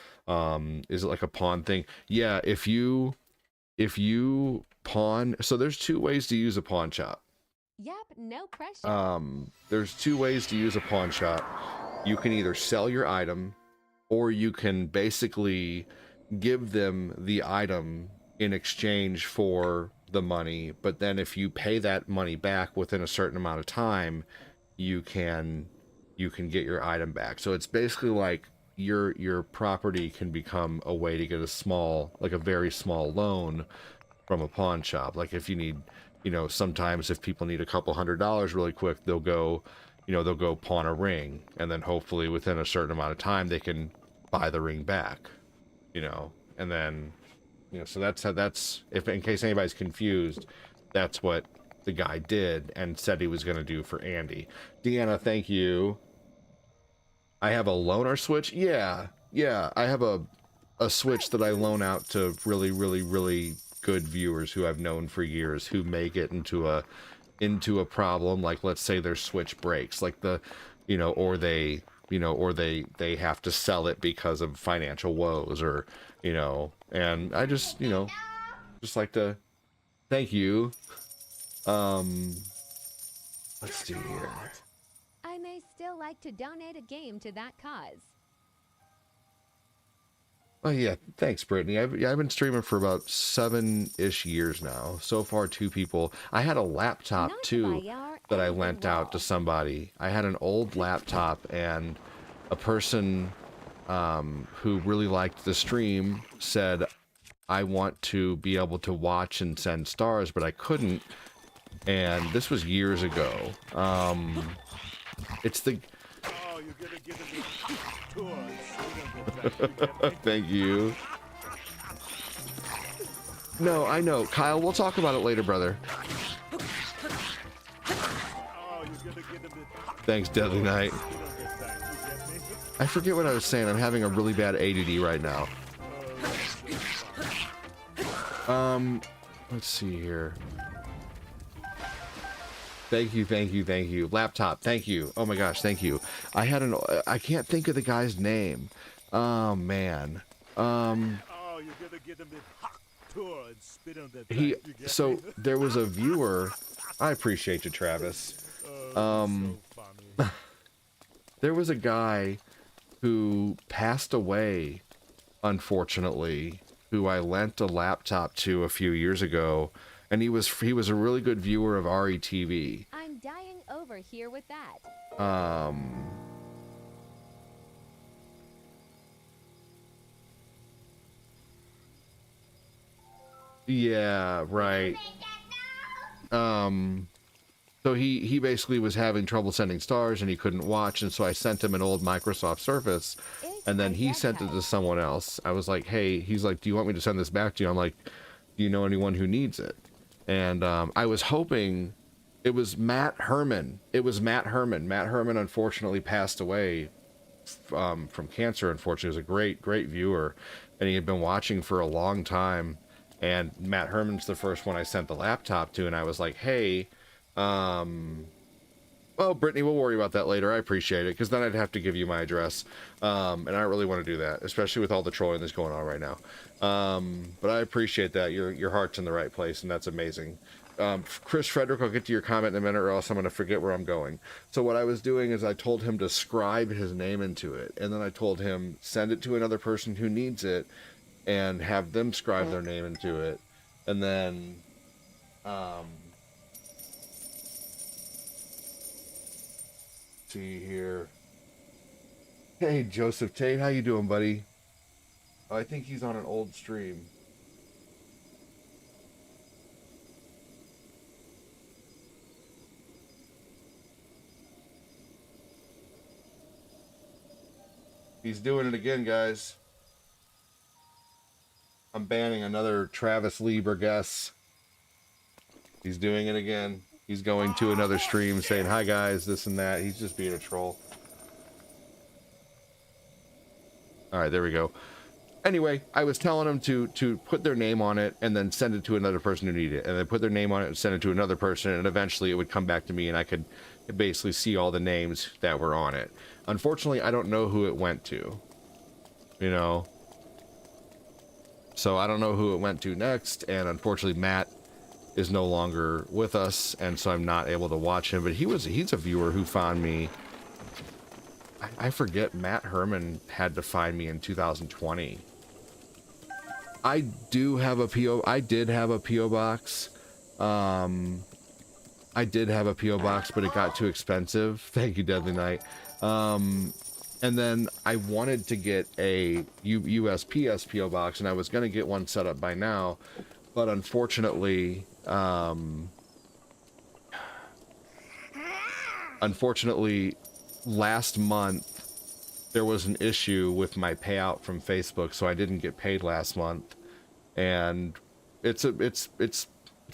Is it like a pawn thing? Yeah, if you pawn, so there's two ways to use a pawn shop. Yep, no pressure. There's two ways to use a pawn shop. You can either sell your item, or you can basically give them the item in exchange for the money, but then if you pay that money back within a certain amount of time, you can get your item back. So it's basically like your property can become a way to get a very small loan from a pawn shop. Like if you need, sometimes if people need a couple $100 really quick, they'll go pawn a ring, and then hopefully within a certain amount of time they can buy the ring back, and then, so that's if, in case anybody's confused, that's what the guy did and said he was going to do for Andy. Deanna, thank you. I have a loaner switch. Yeah, I have a switch that I loan out to really, really, really good viewers who I've known for years, who may get into a problem, like let's say their switch breaks, like or they have to sell it because of financial woes, or and I just just like to thank you. Let's see here. I may still like to donate a game to that cause. Oh yeah, thanks, Brittany. I've been streaming for about 7-ish years now. So far, 2 people. I had a laptop too that I lent out to somebody. I had an old laptop, and a person who really liked the stream said, I want to be able to watch and send stars, but I couldn't. And this was years ago. It's the... Oh, you're gonna give me tours. Thank you. No, I know. Kyle, we'll talk about it later, brother. Oh, you're gonna give me Thanks, Deadly Knight. I forget what I was saying. I'm having a really bad ADD right now. Let's see here. Thank you. Laptop, thank you. Oh my gosh, thank you. I can't think of the guy's name. Oh man. Oh, you're gonna give me tour and spit on that. So there was a viewer. I appreciate you, Travis. So funny. There was a guy who passed away, unfortunately, who I lent a laptop to a few years ago, and he was a really good viewer of RETV. I'm dying over here with that. Yeah, right. So he basically was having trouble sending stars, and he couldn't watch, and so I sent him an old Microsoft Surface, and then he sent it to someone else. I was like, hey, he's like, do you want me to send this back to you? I'm like, do you know anyone who needs it? And I was hoping it was Matt Herman. Matt Herman unfortunately passed away from cancer. Unfortunately, he was a great viewer, and he had been watching for a long time. And Matt Herman's the first one I sent the laptop to, and I was like, hey, well, Brittany, we'll worry about that later. I appreciate it, because then I'd have to give you my address, and I don't really want to do that, especially with all the trolling that's going on right now. But I appreciate that. Your heart's in the right place, and that's amazing. Chris Frederick, I'll get to your comment in a minute, or else I'm going to forget where I'm going. So what I was doing is I told him to scribe his name into it, and then I told him, send it to another person who needs it, and have them scribe their name into it, and then, see here. Hey, Joseph Tate, how you doing, buddy? Oh, I think he's on an old stream. He's doing it again, guys. I'm banning another Travis Lee Burgess. He's doing it again. He's going to another stream saying, hi guys, this and that. He's just being a troll. Alright, there we go. Anyway, I was telling them to put their name on it and then send it to another person who needed it, and then put their name on it and send it to another person, and eventually it would come back to me and I could basically see all the names that were on it. Unfortunately, I don't know who it went to, you know, so I don't know who it went to next, and unfortunately Matt is no longer with us, and so I'm not able to watch him, but he's a viewer who found me. I forget, Matt Herman had to find me in 2020. I did have a PO box. I did have a PO box, but it got too expensive. Thank you, Deadly Knight. And then I wanted to get a USPS PO box, and I was going to get one set up by now, but unfortunately, last month there was an issue with my payout from Facebook, so I didn't get paid last month, and it's a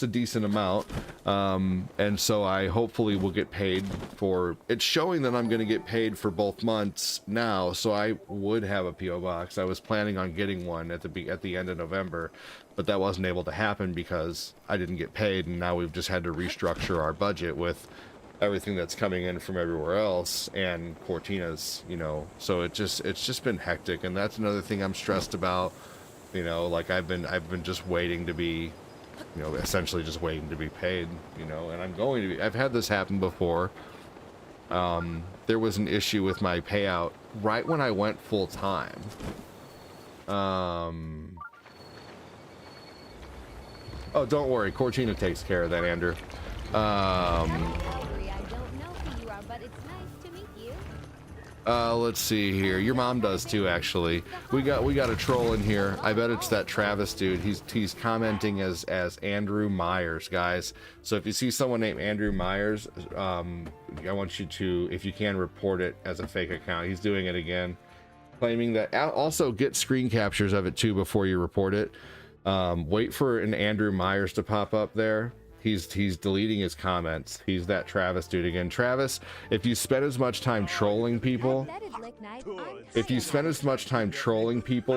decent amount, and so I hopefully will get paid for it's showing that I'm going to get paid for both months now, so I would have a PO box. I was planning on getting one at the end of November, but that wasn't able to happen because I didn't get paid, and now we've just had to restructure our budget with everything that's coming in from everywhere else and Cortina's, you know, so it's just been hectic, and that's another thing I'm stressed about, you know, like I've been just waiting to be, you know, essentially just waiting to be paid, you know, and I'm going to be. I've had this happen before. There was an issue with my payout right when I went full time. Oh, don't worry, Cortina takes care of that, Andrew. I don't know who you are, but it's nice to meet you. Let's see here. Your mom does too, actually. We got a troll in here. I bet it's that Travis dude. He's commenting as Andrew Myers, guys. So if you see someone named Andrew Myers, I want you to, if you can, report it as a fake account. He's doing it again, claiming that. Also, get screen captures of it too before you report it. Wait for an Andrew Myers to pop up there. He's deleting his comments. He's that Travis dude again. Travis, if you spend as much time trolling people,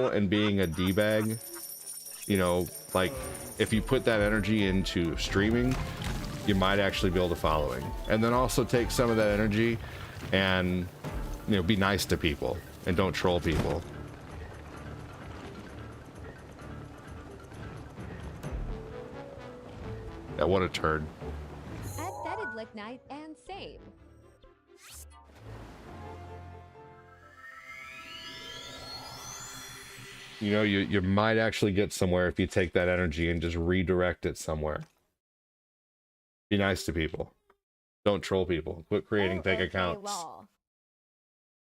and being a D-bag, you know, like if you put that energy into streaming, you might actually build a following. And then also take some of that energy and, you know, be nice to people and don't troll people. Yeah, what a turd. That'd look nice and same. You know, you might actually get somewhere if you take that energy and just redirect it somewhere. Be nice to people. Don't troll people. Quit creating fake accounts.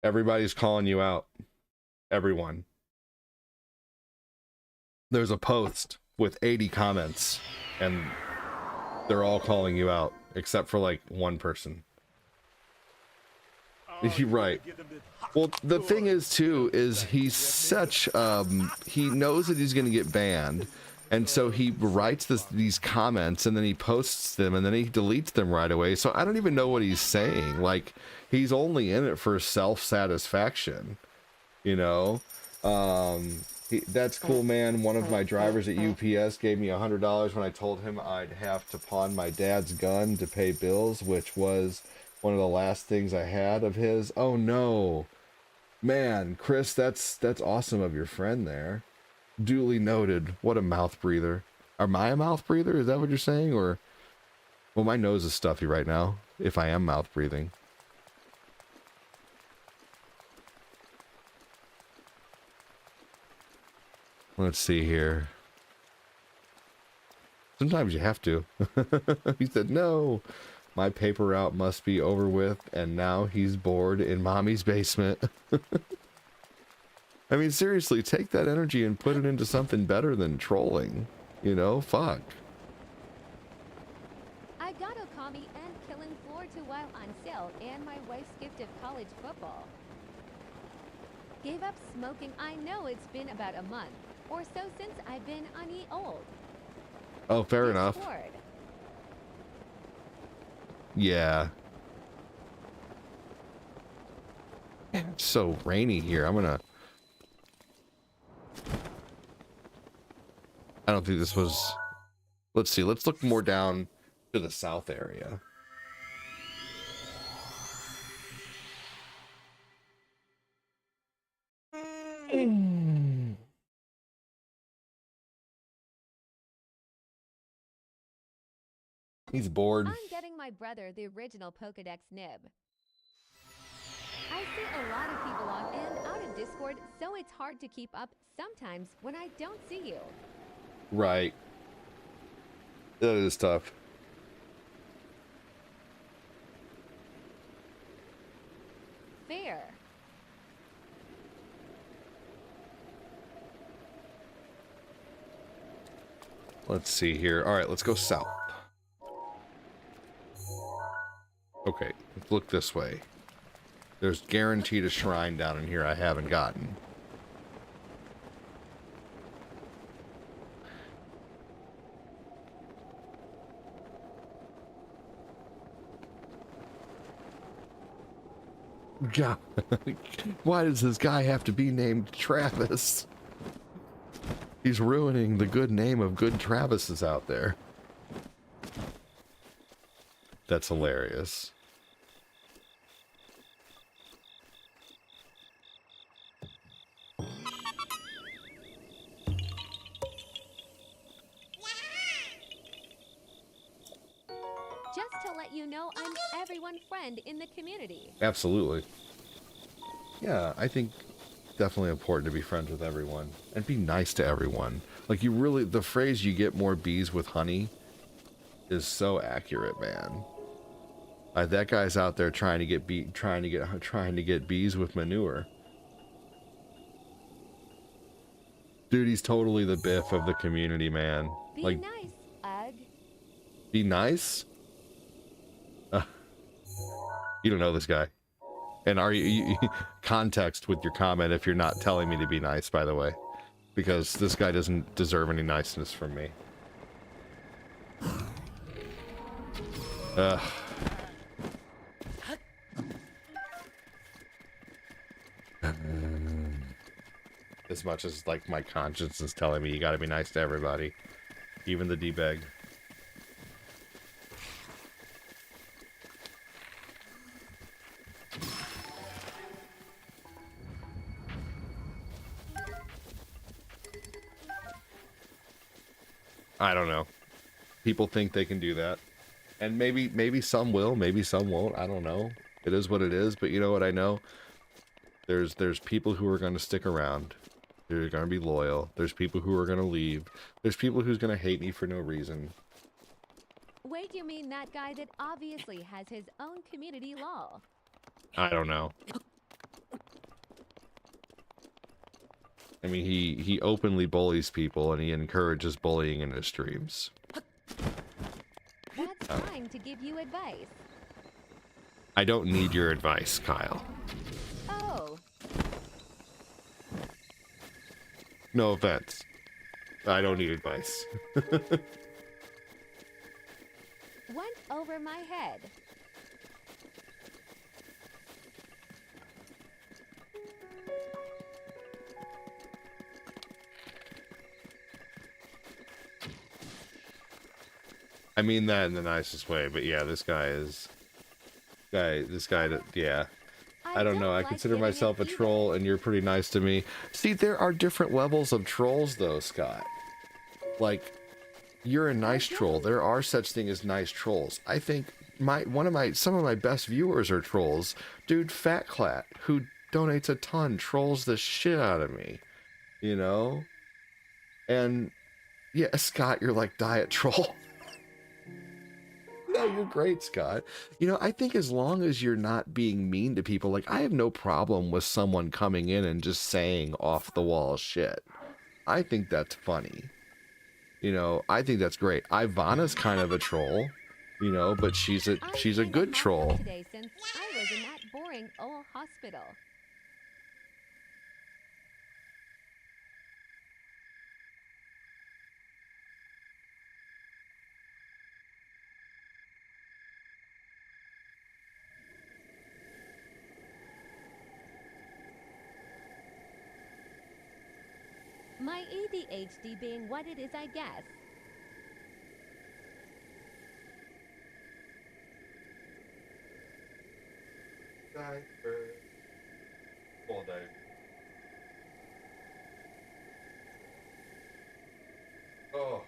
Everybody's calling you out. Everyone. There's a post with 80 comments, and they're all calling you out, except for like one person. You're right. Well, the thing is too, is he's such, he knows that he's going to get banned, and so he writes these comments, and then he posts them, and then he deletes them right away. So I don't even know what he's saying. Like, he's only in it for self-satisfaction, you know? That's cool, man. One of my drivers at UPS gave me $100 when I told him I'd have to pawn my dad's gun to pay bills, which was one of the last things I had of his. Oh no, man, Chris, that's awesome of your friend there. Duly noted. What a mouth breather. Am I a mouth breather? Is that what you're saying? Or, well, my nose is stuffy right now, if I am mouth breathing. Let's see here. Sometimes you have to. He said, no, my paper route must be over with, and now he's bored in mommy's basement. I mean, seriously, take that energy and put it into something better than trolling. You know, fuck. I got Okami and Killing Floor 2 while on sale, and my wife's gift of college football. Gave up smoking. I know it's been about a month or so since I've been on old. Oh, fair enough. Yeah. Man, it's so rainy here. I'm gonna I don't think this was... Let's see. Let's look more down to the south area. He's bored. I'm getting my brother the original Pokedex nib. I see a lot of people on and out of Discord, so it's hard to keep up sometimes when I don't see you. Right. That is tough. Fair. Let's see here. All right, let's go south. Okay, let's look this way. There's guaranteed a shrine down in here I haven't gotten. God, why does this guy have to be named Travis? He's ruining the good name of good Travises out there. That's hilarious. Just to let you know, I'm everyone's friend in the community. Absolutely. Yeah, I think definitely important to be friends with everyone and be nice to everyone. Like, you really, the phrase "you get more bees with honey" is so accurate, man. That guy's out there trying to get bees with manure. Dude, he's totally the Biff of the community, man. Be Like, nice, Ugg. be nice? You don't know this guy. And are you context with your comment if you're not telling me to be nice, by the way, because this guy doesn't deserve any niceness from me. As much as, like, my conscience is telling me you gotta be nice to everybody, even the D-bag. I don't know. People think they can do that. And maybe some will, maybe some won't. I don't know. It is what it is, but you know what I know? There's people who are going to stick around. They're going to be loyal. There's people who are going to leave. There's people who's going to hate me for no reason. Wait, you mean that guy that obviously has his own community law? I don't know. I mean, he openly bullies people and he encourages bullying in his streams. That's trying to give you advice. I don't need your advice, Kyle. Oh, No offense. I don't need advice. went over my head. I mean that in the nicest way, but yeah, this guy, yeah. I don't know. I like consider giving myself a it either. troll, and you're pretty nice to me. See, there are different levels of trolls, though, Scott. Like, you're a nice troll. There are such thing as nice trolls. I think some of my best viewers are trolls. Dude, Fat Clat, who donates a ton, trolls the shit out of me. You know? And yeah, Scott, you're like diet troll. No, you're great, Scott. You know, I think as long as you're not being mean to people, like, I have no problem with someone coming in and just saying off-the-wall shit. I think that's funny. You know, I think that's great. Ivana's kind of a troll, you know, but she's a good troll. Today since I was in that boring old hospital. My ADHD being what it is, I guess. Diaper. Full diaper. Oh.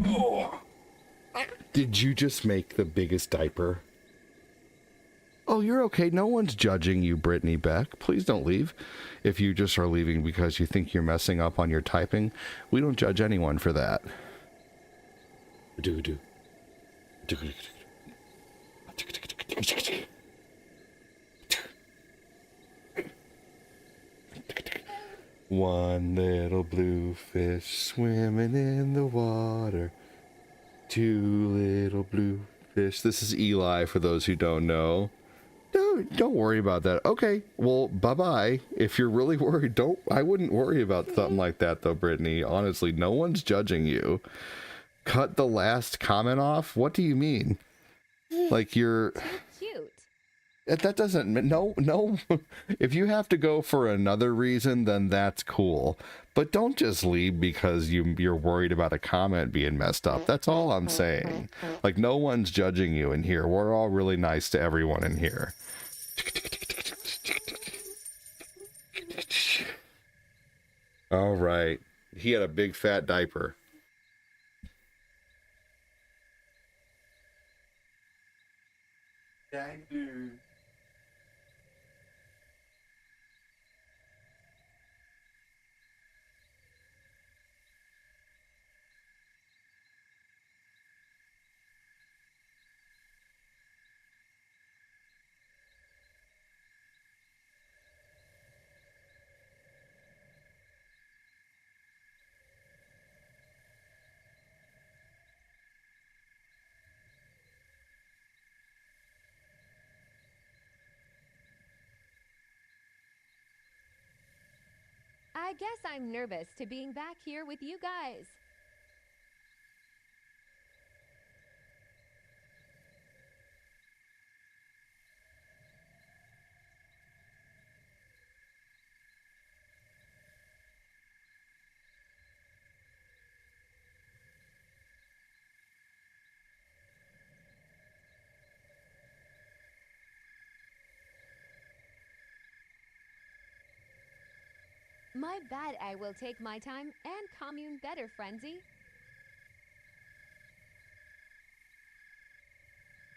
Oh. Did you just make the biggest diaper? Oh, you're okay. No one's judging you, Brittany Beck. Please don't leave. If you just are leaving because you think you're messing up on your typing, we don't judge anyone for that. One little blue fish swimming in the water. Two little blue fish. This is Eli for those who don't know. Don't worry about that. Okay, well, bye-bye. If you're really worried, I wouldn't worry about something like that though, Brittany. Honestly, no one's judging you. Cut the last comment off? What do you mean? Like you're... Too cute. That doesn't... No. If you have to go for another reason, then that's cool. But don't just leave because you're worried about a comment being messed up. That's all I'm saying. Like, no one's judging you in here. We're all really nice to everyone in here. All right. He had a big fat diaper. Diaper. I guess I'm nervous to being back here with you guys. My bad, I will take my time and commune better, frenzy.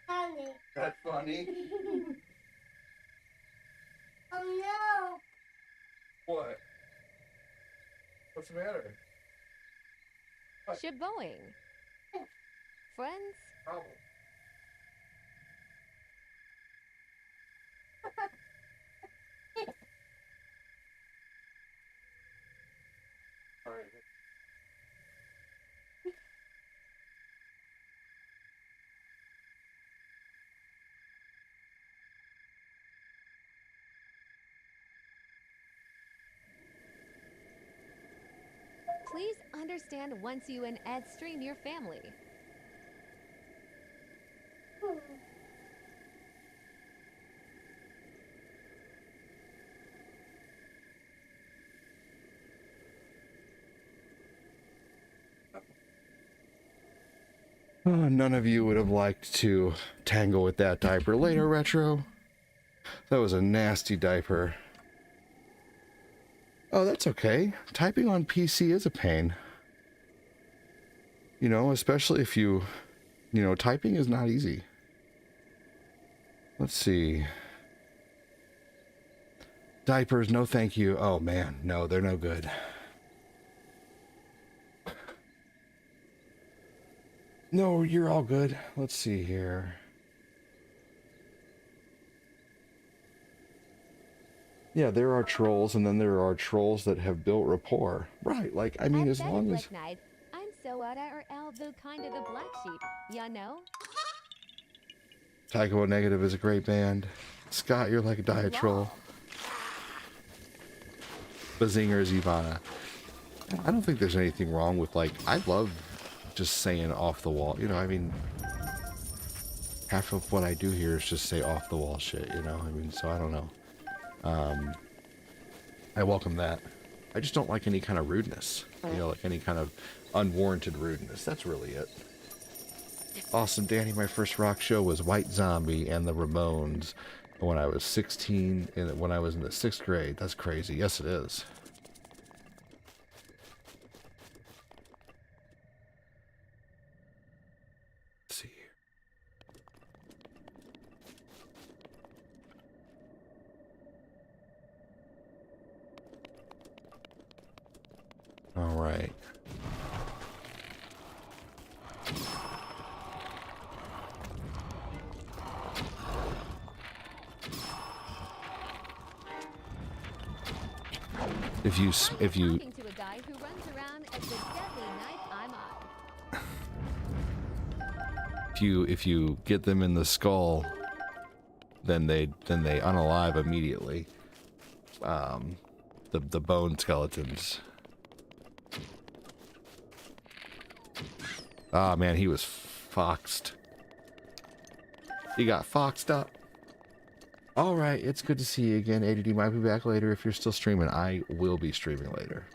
Honey. That's funny. Oh What? What's the matter? What? Shaboing. Friends? Problem. All right. Please understand once you and Ed stream your family. None of you would have liked to tangle with that diaper later, Retro. That was a nasty diaper. Oh, that's okay. Typing on PC is a pain. You know, especially if you know, typing is not easy. Let's see. Diapers, no thank you. Oh man, no, they're no good. No, you're all good. Let's see here. Yeah, there are trolls, and then there are trolls that have built rapport. Right, like, I mean, as long as... Night, I'm so what I or Alvo kind of the black sheep, you know? Tycho Negative is a great band. Scott, you're like a diet troll. Bazinger is Ivana. I don't think there's anything wrong with, like, I love just saying off the wall, you know, I mean, half of what I do here is just say off the wall shit, you know, I mean, so I don't know. I welcome that. I just don't like any kind of rudeness, you know, like any kind of unwarranted rudeness. That's really it. Awesome, Danny. My first rock show was White Zombie and the Ramones when I was 16, and when I was in the 6th grade. That's crazy. Yes, it is. Let's see. All right. If you talking to a guy who runs around as the deadly knife I'm on. if you get them in the skull, then they unalive immediately. The bone skeletons. Ah, man, he was foxed. He got foxed up. All right, it's good to see you again. ADD might be back later if you're still streaming. I will be streaming later.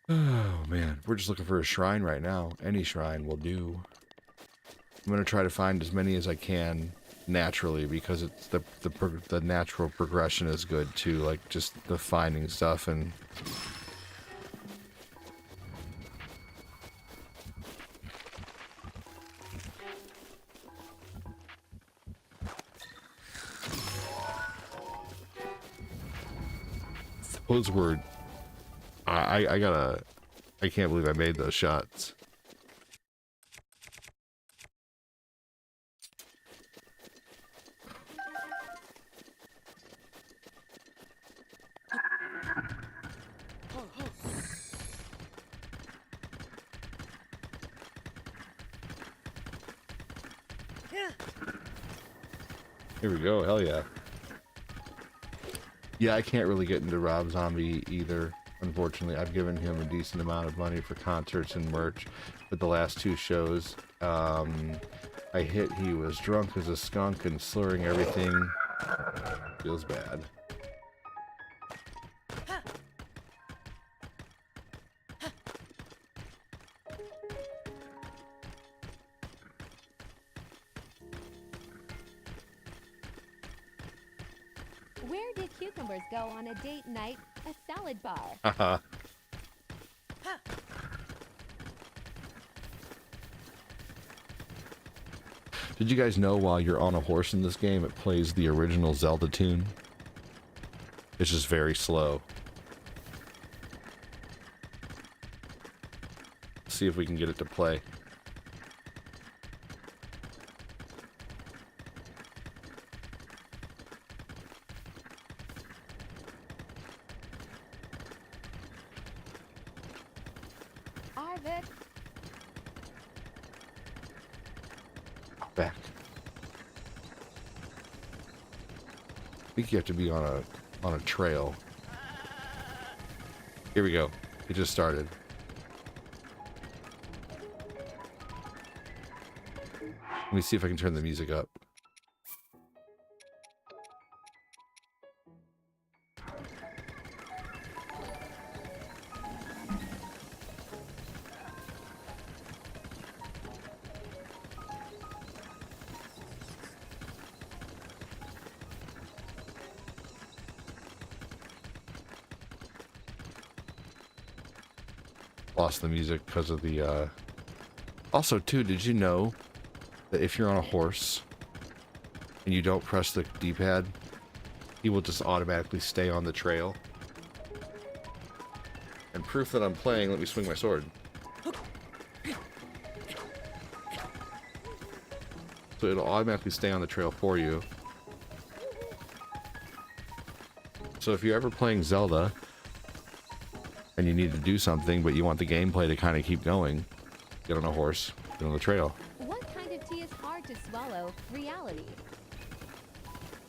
Oh, man. We're just looking for a shrine right now. Any shrine will do. I'm going to try to find as many as I can naturally, because it's the natural progression is good too, like just the finding stuff. And those were I can't believe I made those shots. Here we go, hell yeah. Yeah, I can't really get into Rob Zombie either, unfortunately. I've given him a decent amount of money for concerts and merch, but the last 2 shows, he was drunk as a skunk and slurring everything. Feels bad. Where did cucumbers go on a date night? A salad bar. Haha. Did you guys know while you're on a horse in this game, it plays the original Zelda tune? It's just very slow. See if we can get it to play. Arvid. Back. I think you have to be on a trail. Here we go. It just started. Let me see if I can turn the music up. lost the music because of the, Also, too, did you know that if you're on a horse and you don't press the D-pad, he will just automatically stay on the trail? And proof that I'm playing, let me swing my sword. So it'll automatically stay on the trail for you. So if you're ever playing Zelda and you need to do something, but you want the gameplay to kind of keep going, get on a horse, get on the trail. What kind of tea is hard to swallow? Reality.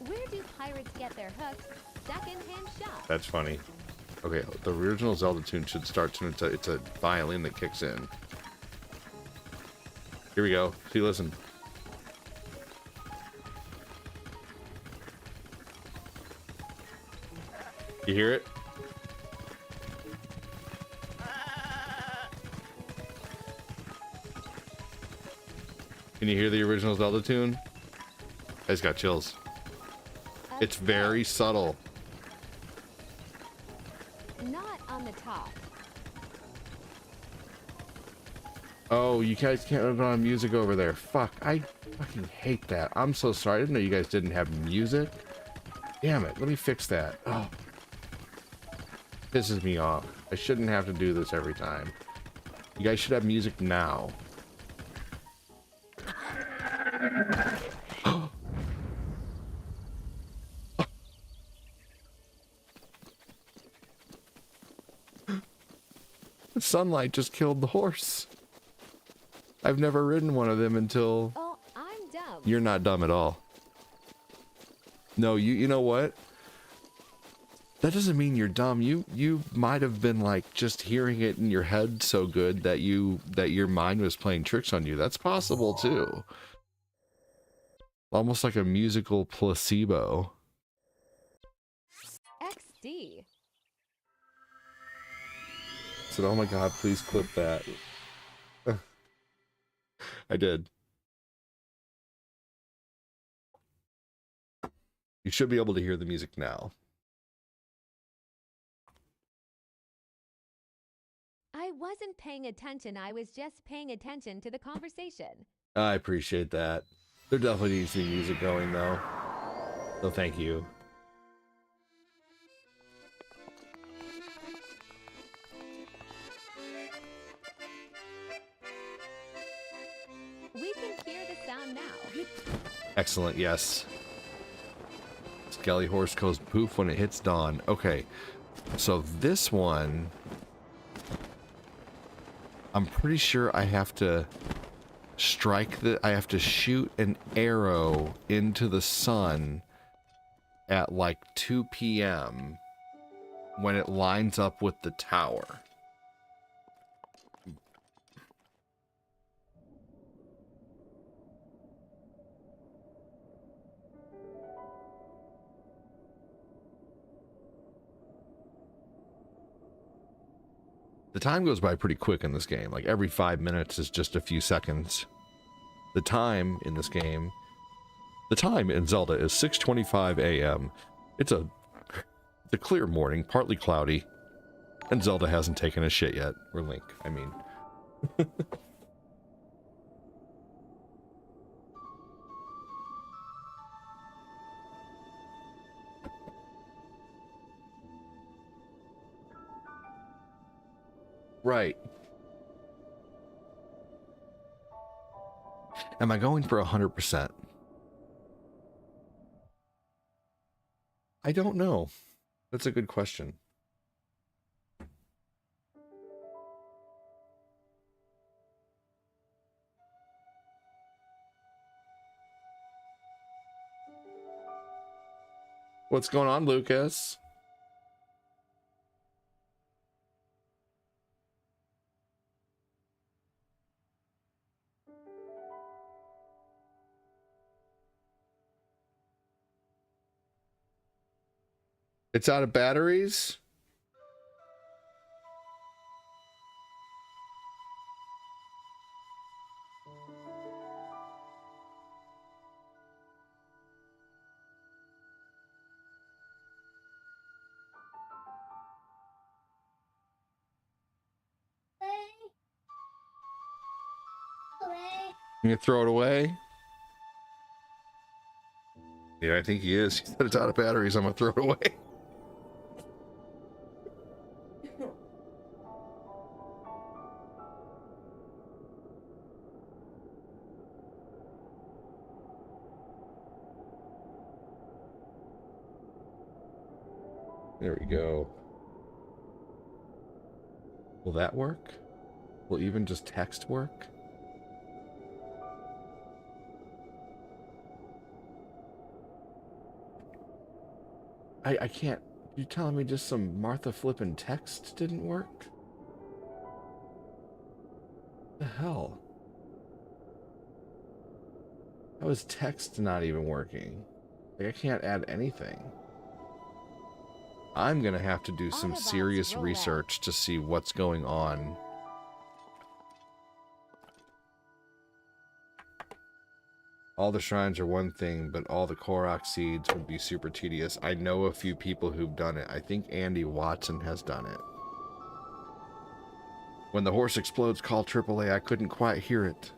Where do pirates get their hooks? Second-hand shop. That's funny. Okay, the original Zelda tune should start soon. It's a violin that kicks in. Here we go. See, listen. You hear it? Can you hear the original Zelda tune? I just got chills. It's very subtle. Not on the top. Oh, you guys can't have on music over there. Fuck, I fucking hate that. I'm so sorry. I didn't know you guys didn't have music. Damn it, let me fix that. Oh. Pisses me off. I shouldn't have to do this every time. You guys should have music now. The sunlight just killed the horse. I've never ridden one of them until... Oh, I'm dumb. You're not dumb at all. No, you know what? That doesn't mean you're dumb. You might have been like just hearing it in your head so good that your mind was playing tricks on you. That's possible too. Almost like a musical placebo. XD. I said, oh my god, please clip that. I did. You should be able to hear the music now. I wasn't paying attention. I was just paying attention to the conversation. I appreciate that. There definitely needs to be music going though. So thank you. We can hear the sound now. Excellent, yes. Skelly horse goes poof when it hits dawn. Okay, so this one, I'm pretty sure I have to I have to shoot an arrow into the sun at like 2 p.m. when it lines up with the tower. The time goes by pretty quick in this game. Like every 5 minutes is just a few seconds. The time in this game, the time in Zelda is 6:25 a.m. It's a clear morning, partly cloudy, and Zelda hasn't taken a shit yet. Or Link, I mean. Right. Am I going for 100%? I don't know. That's a good question. What's going on, Lucas? It's out of batteries? You gonna throw it away? Yeah, I think he is. He said it's out of batteries. I'm gonna throw it away. There we go. Will that work? Will even just text work? I can't. You telling me just some Martha flippin' text didn't work? The hell? How is text not even working? Like, I can't add anything. I'm gonna have to do some serious research to see what's going on. All the shrines are one thing, but all the Korok seeds would be super tedious. I know a few people who've done it. I think Andy Watson has done it. When the horse explodes, call AAA. I couldn't quite hear it.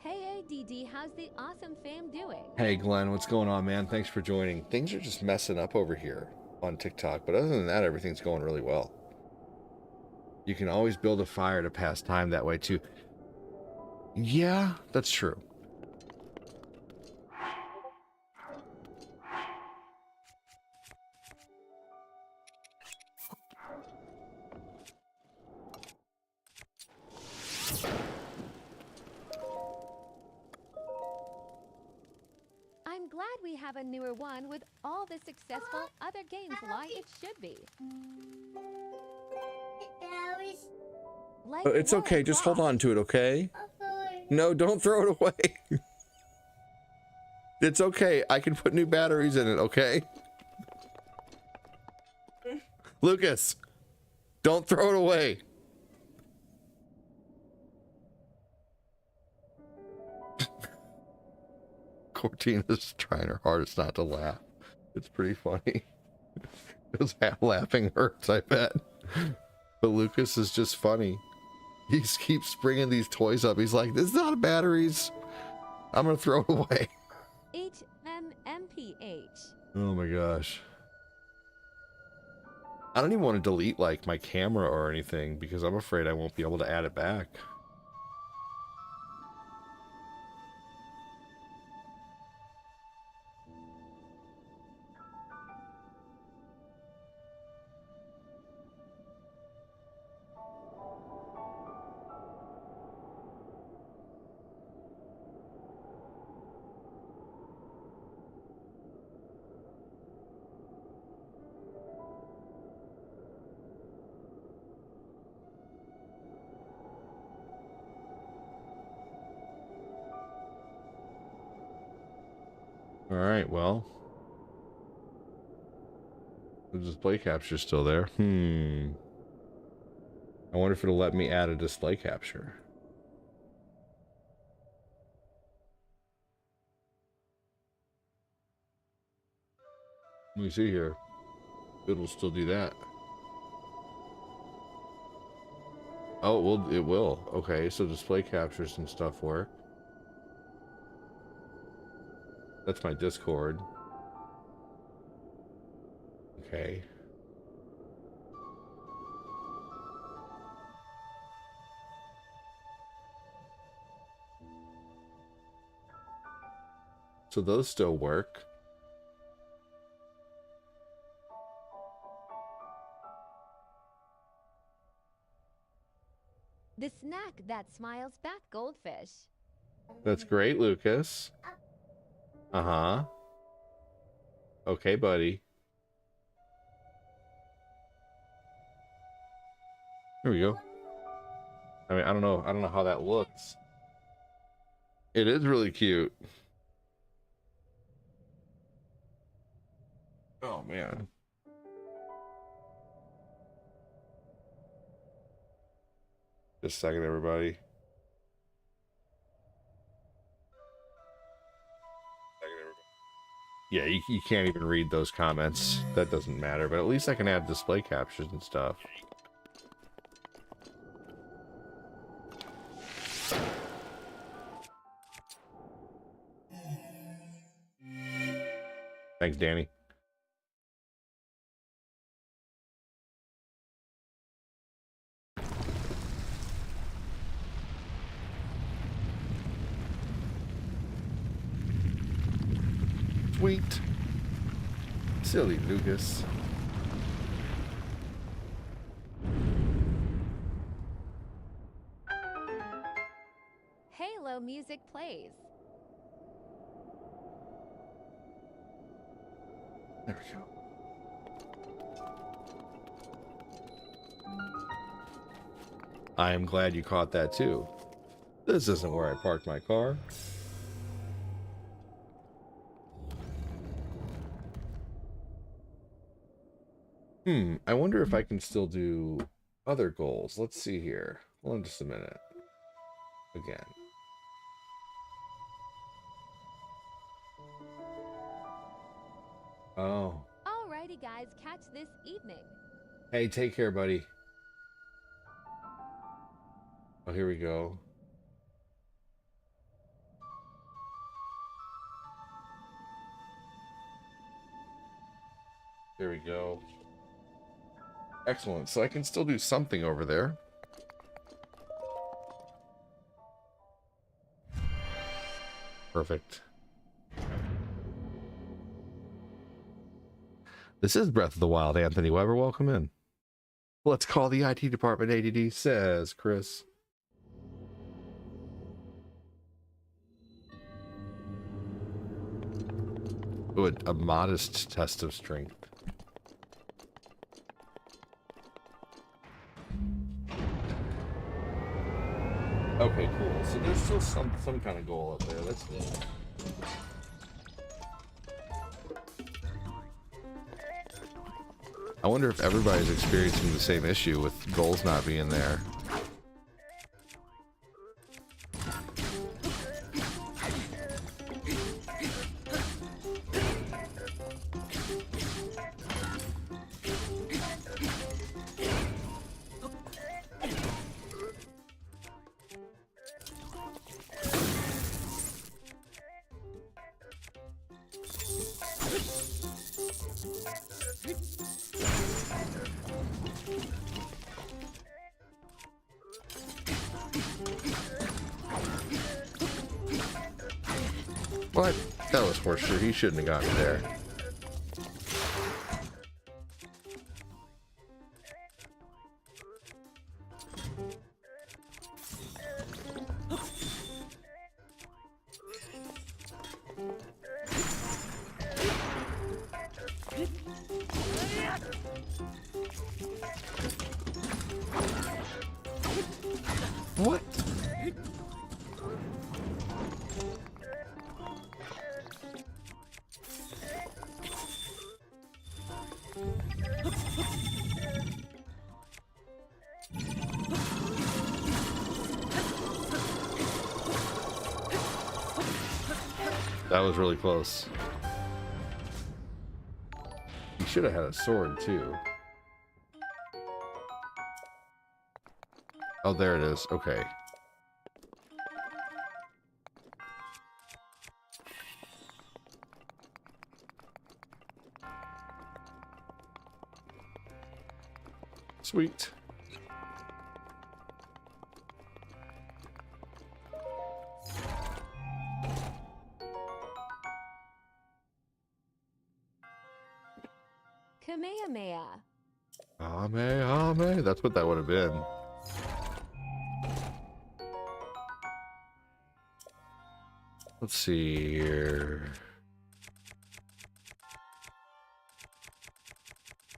Hey ADD, how's the awesome fam doing? Hey Glenn, what's going on, man? Thanks for joining. Things are just messing up over here on TikTok, but other than that, everything's going really well. You can always build a fire to pass time that way too. Yeah, that's true. I'm glad we have a newer one with all the successful other games like it should be. Like It's okay, just hold on to it, okay? No, don't throw it away. It's okay, I can put new batteries in it, okay? Lucas, don't throw it away. Cortina's trying her hardest not to laugh. It's pretty funny. Because laughing hurts, I bet. But Lucas is just funny. He keeps bringing these toys up. He's like, this is out of batteries. I'm going to throw it away. HMMPH. Oh my gosh. I don't even want to delete like my camera or anything because I'm afraid I won't be able to add it back. Alright, well. The display capture's still there. I wonder if it'll let me add a display capture. Let me see here. It'll still do that. Oh, well, it will. Okay, so display captures and stuff work. That's my Discord. Okay. So those still work. The snack that smiles back, goldfish. That's great, Lucas. Uh-huh. Okay, buddy. There we go. I mean, I don't know how that looks. It is really cute. Oh, man. Just a second, everybody. Yeah, you can't even read those comments. That doesn't matter, but at least I can add display captures and stuff. Thanks, Danny. Sweet. Silly Lucas. Halo music plays. There we go. I am glad you caught that too. This isn't where I parked my car. I wonder if I can still do other goals. Let's see here. Hold on just a minute. Again. Oh. Alrighty guys, catch this evening. Hey, take care, buddy. Oh, here we go. There we go. Excellent. So I can still do something over there. Perfect. This is Breath of the Wild, Anthony Weber. Welcome in. Let's call the IT department, ADD, says Chris. Ooh, a modest test of strength. Okay, cool. So there's still some kind of goal up there. That's neat. I wonder if everybody's experiencing the same issue with goals not being there. What? That was horseshoe. He shouldn't have gotten there. What? That was really close. He should have had a sword too. Oh, there it is. Okay. Sweet. Kamehameha. Ame. That's what that would have been. Let's see here.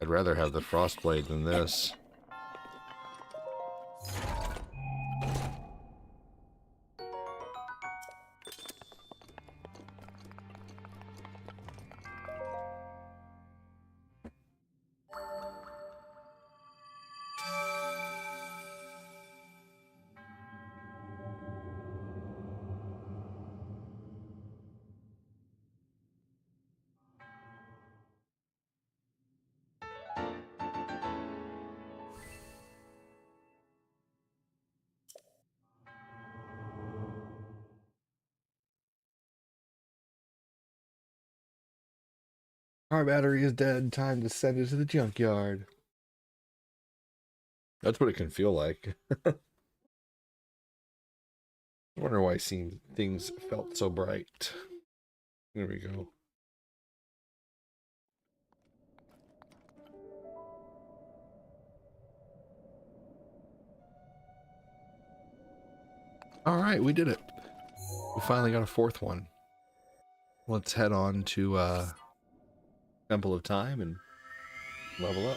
I'd rather have the Frostblade than this. Car battery is dead. Time to send it to the junkyard. That's what it can feel like. I wonder why things felt so bright. There we go. All right, we did it. We finally got a fourth one. Let's head on to Temple of Time and level up.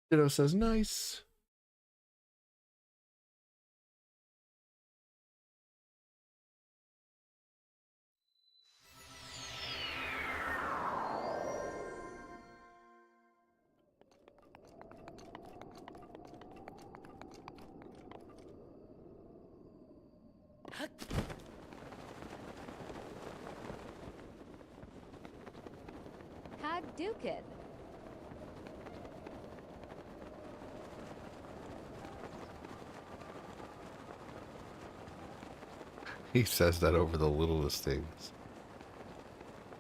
Ditto says nice. Hadouken! He says that over the littlest things.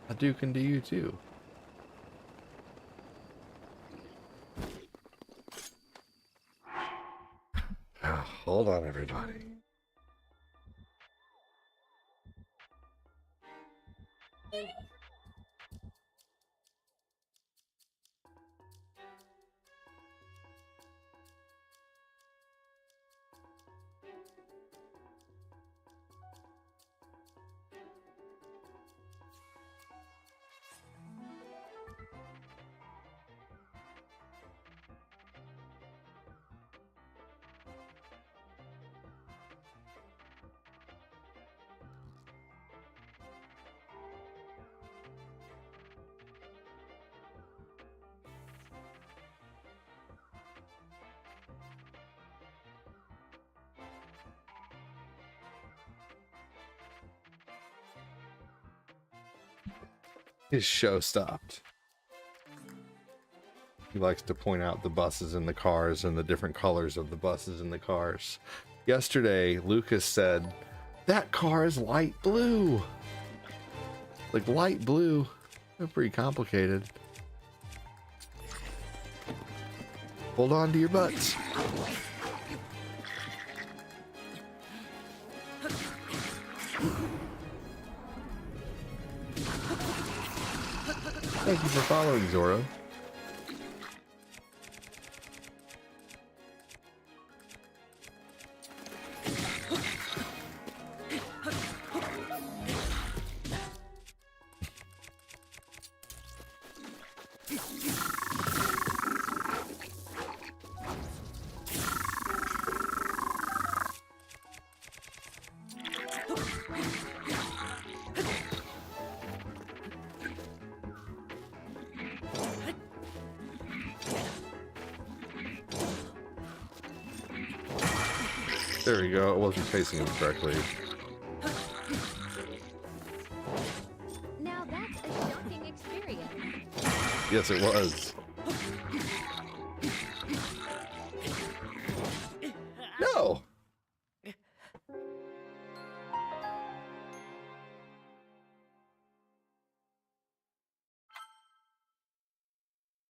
Hadouken to you too. Hold on, everybody. His show stopped. He likes to point out the buses and the cars and the different colors of the buses and the cars. Yesterday, Lucas said, that car is light blue. Like light blue. That's pretty complicated. Hold on to your butts. Thank you for following, Zoro. There we go. It wasn't facing him correctly. Now that's a shocking experience. Yes, it was. No!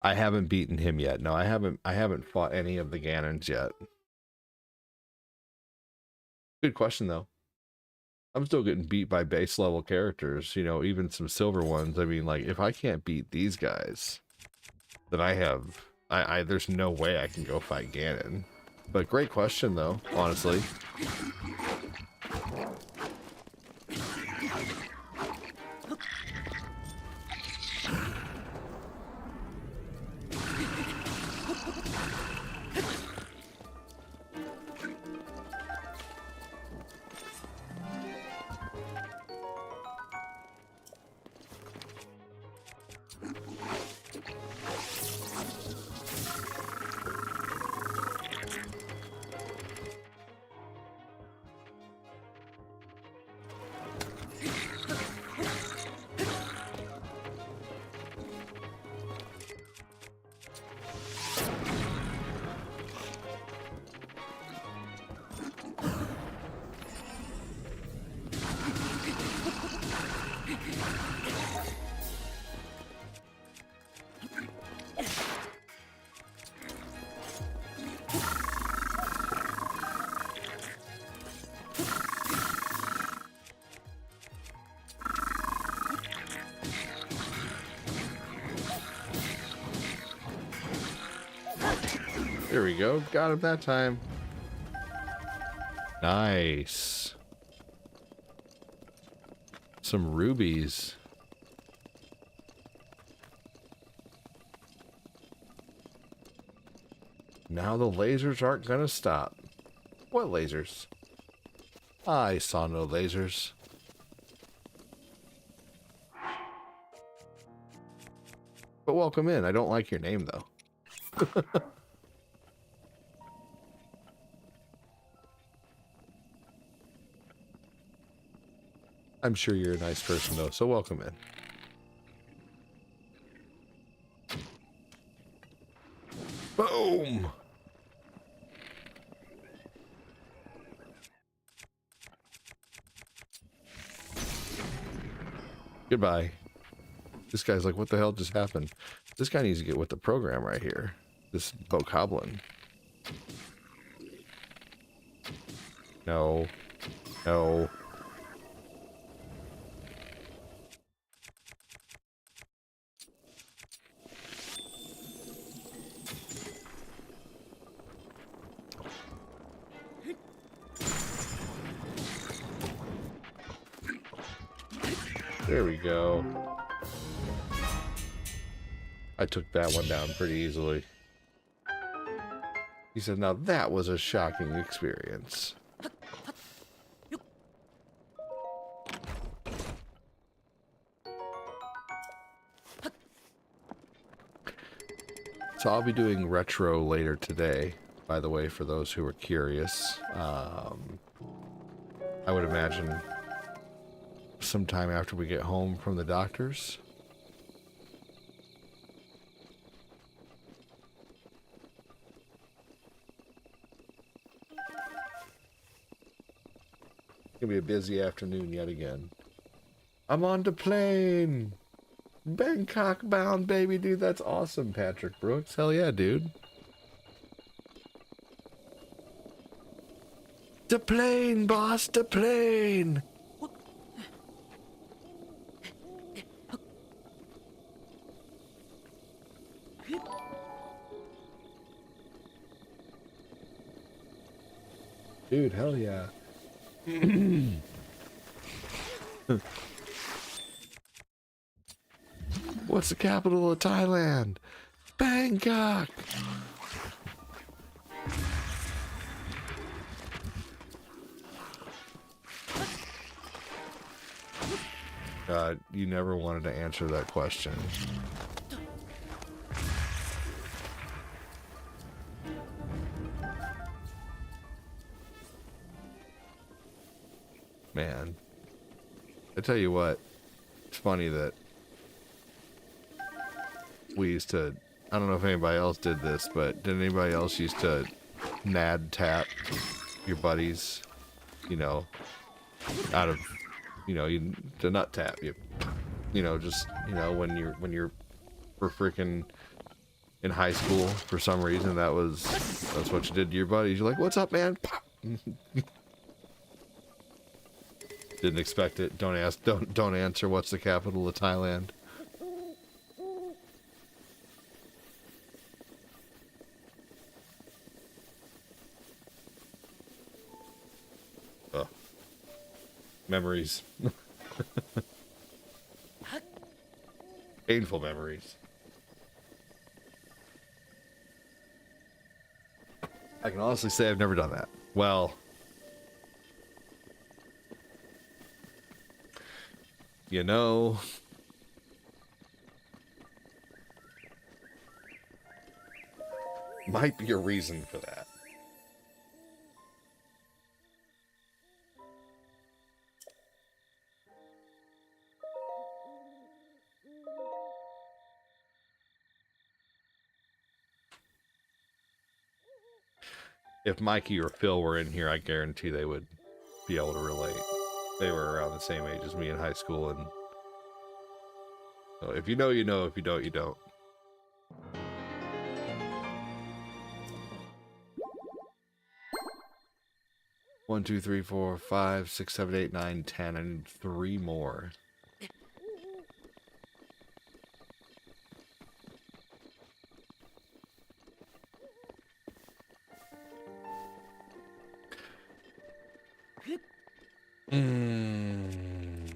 I haven't beaten him yet. No, I haven't fought any of the Ganons yet. Good question, though. I'm still getting beat by base level characters, you know, even some silver ones. I mean, like, if I can't beat these guys, then there's no way I can go fight Ganon. But great question, though, honestly. There we go. Got him that time. Nice. Some rubies. Now the lasers aren't gonna stop. What lasers? I saw no lasers. But welcome in. I don't like your name though. I'm sure you're a nice person though, so welcome in. Boom! Goodbye. This guy's like, what the hell just happened? This guy needs to get with the program right here. This bokoblin. No. No. There we go. I took that one down pretty easily. He said, now that was a shocking experience. So I'll be doing retro later today, by the way, for those who are curious. I would imagine sometime after we get home from the doctor's. Gonna be a busy afternoon yet again. I'm on the plane. Bangkok bound, baby, dude. That's awesome, Patrick Brooks. Hell yeah, dude. The plane, boss, the plane. Dude, hell yeah. What's the capital of Thailand? Bangkok. God, you never wanted to answer that question. Man, I tell you what, it's funny that we used to, I don't know if anybody else did this, but did anybody else used to nad tap your buddies, you know, out of, you know, you to nut tap you know, just, you know, when you're for freaking in high school for some reason, that's what you did to your buddies. You're like, what's up, man? Didn't expect it. Don't ask. Don't answer. What's the capital of Thailand? Oh. Memories. Painful memories. I can honestly say I've never done that. Well, you know, might be a reason for that. If Mikey or Phil were in here, I guarantee they would be able to relate. They were around the same age as me in high school, and so if you know, you know. If you don't, you don't. One, two, three, four, 5, 6, 7, 8, 9, 10. I need 3 more. Mm.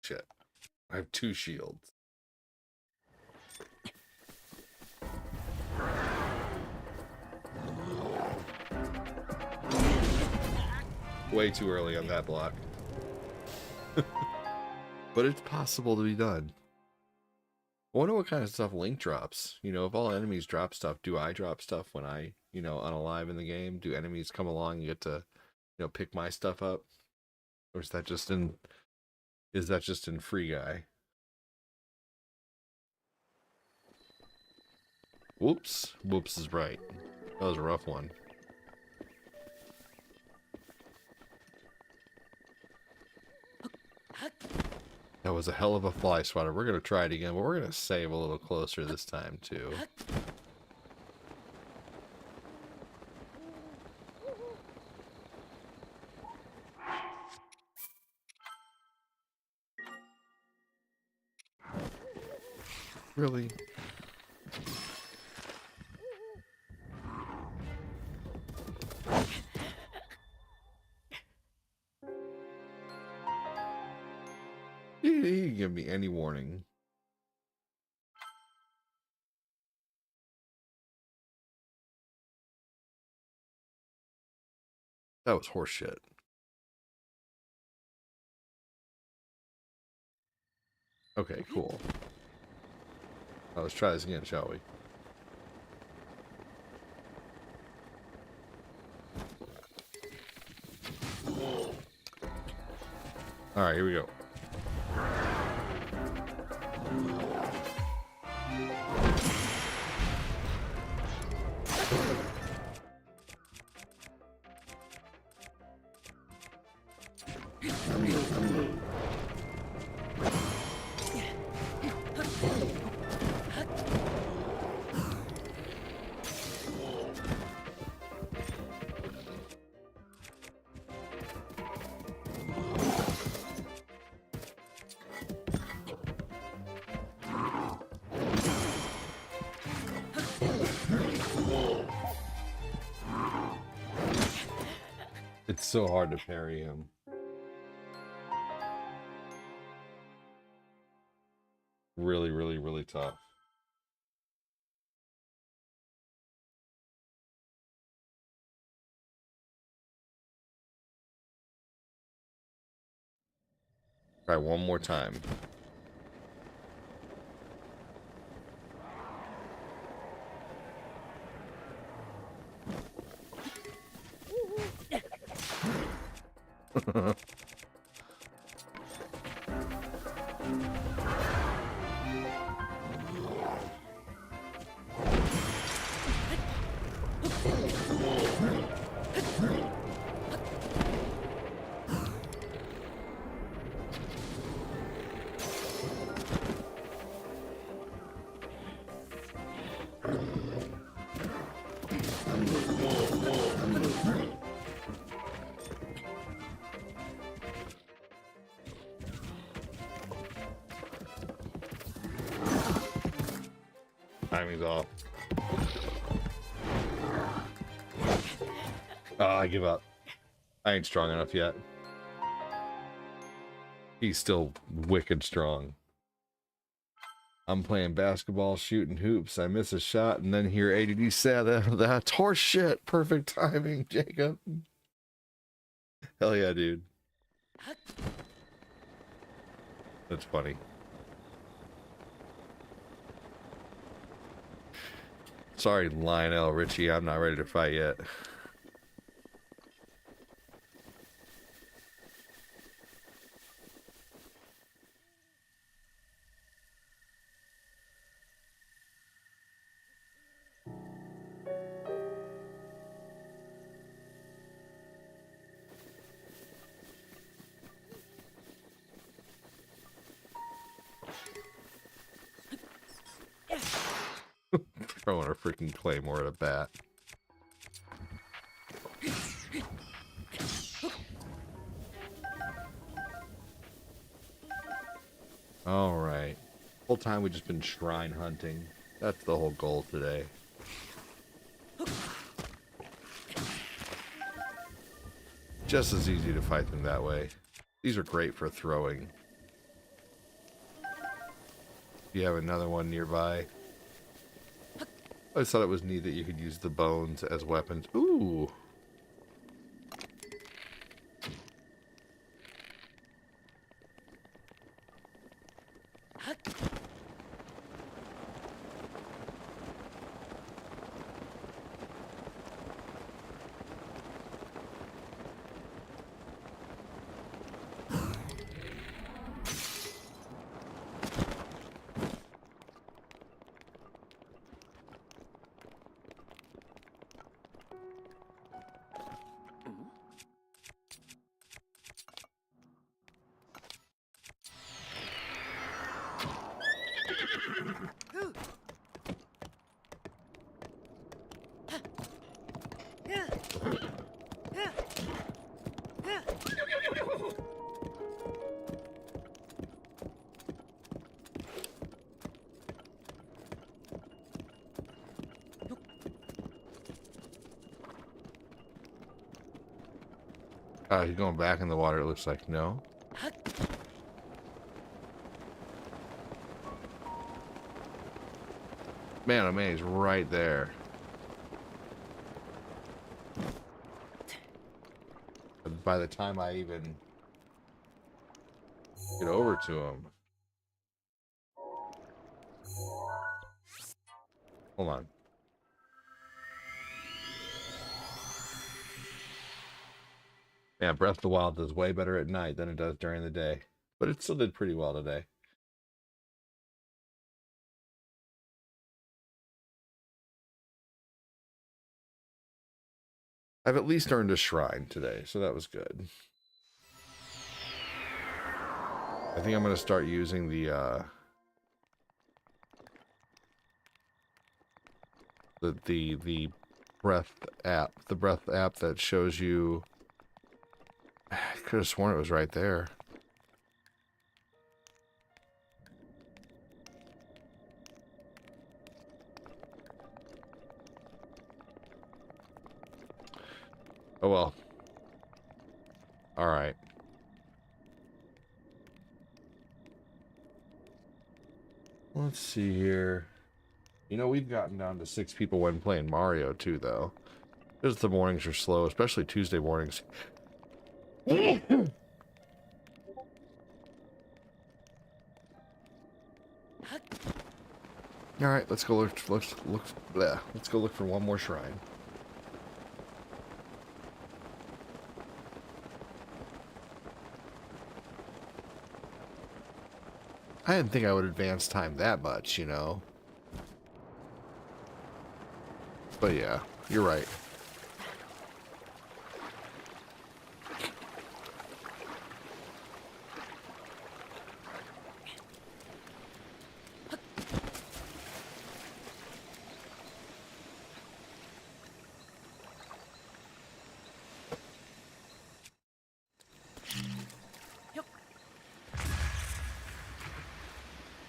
Shit. I have 2 shields. Way too early on that block. But it's possible to be done. I wonder what kind of stuff Link drops. You know, if all enemies drop stuff, do I drop stuff when I, you know, unalive in the game? Do enemies come along and get to, you know, pick my stuff up? Or is that just in Free Guy? Whoops. Whoops is right. That was a rough one. That was a hell of a fly swatter. We're going to try it again, but we're going to save a little closer this time, too. Really? He didn't give me any warning. That was horseshit. Okay, cool. Now let's try this again, shall we? Alright, here we go. It's so hard to parry him. Really, really, really tough. Try one more time. Timing's off. I give up. I ain't strong enough yet. He's still wicked strong. I'm playing basketball, shooting hoops. I miss a shot, and then hear ADD say that's horse shit. Perfect timing, Jacob. Hell yeah, dude. That's funny. Sorry, Lionel Richie. I'm not ready to fight yet. Throwing a freaking claymore at a bat. All right. Whole time we've just been shrine hunting. That's the whole goal today. Just as easy to fight them that way. These are great for throwing. You have another one nearby. I just thought it was neat that you could use the bones as weapons. Ooh. He's going back in the water, it looks like. No? Man, oh man, he's right there. But by the time I even get over to him... Hold on. Yeah, Breath of the Wild does way better at night than it does during the day. But it still did pretty well today. I've at least earned a shrine today, so that was good. I think I'm going to start using the breath app. The breath app that shows you... I could have sworn it was right there. Oh well. Alright. Let's see here. You know, we've gotten down to 6 people when playing Mario, too, though. Because the mornings are slow, especially Tuesday mornings. Alright, let's go let's go look for one more shrine. I didn't think I would advance time that much, you know. But yeah, you're right.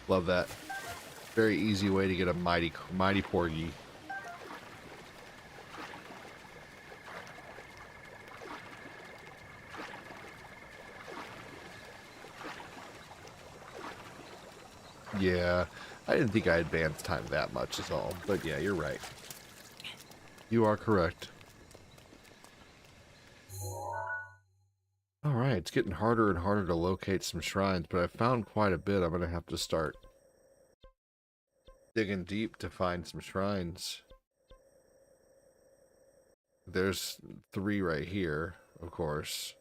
Love that. Very easy way to get a mighty porgy. Yeah, I didn't think I advanced time that much is all. But yeah, you're right. You are correct. Alright, it's getting harder and harder to locate some shrines, but I found quite a bit. I'm going to have to start digging deep to find some shrines. There's 3 right here, of course.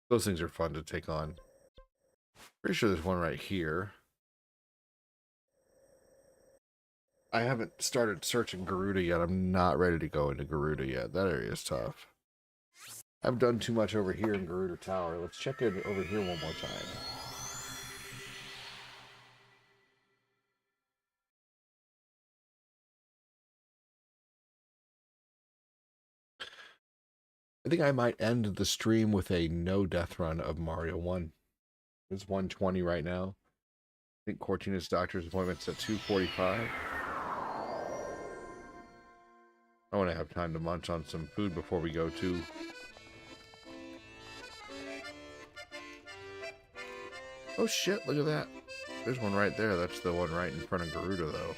Those things are fun to take on. Pretty sure there's one right here. I haven't started searching Garuda yet. I'm not ready to go into Garuda yet. That area is tough. I've done too much over here in Garuda Tower. Let's check it over here one more time. I think I might end the stream with a no death run of Mario 1. It's 120 right now. I think Cortina's doctor's appointment's at 2:45. I want to have time to munch on some food before we go too. Oh shit, look at that. There's one right there. That's the one right in front of Garuda though.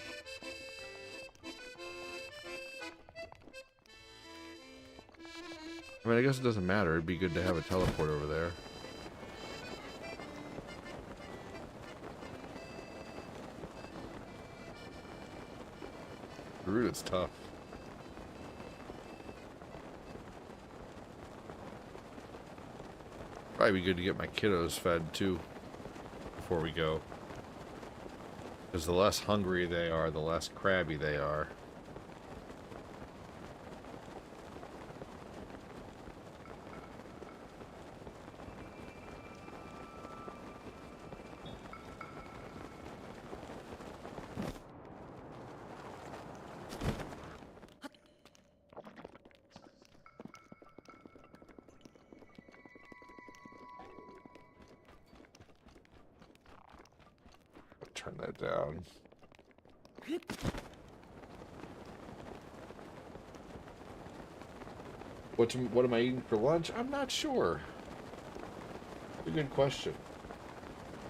I mean, I guess it doesn't matter. It'd be good to have a teleport over there. Garuda's tough. Probably be good to get my kiddos fed too before we go. Because the less hungry they are, the less crabby they are. Turn that down. What am I eating for lunch? I'm not sure. A good question.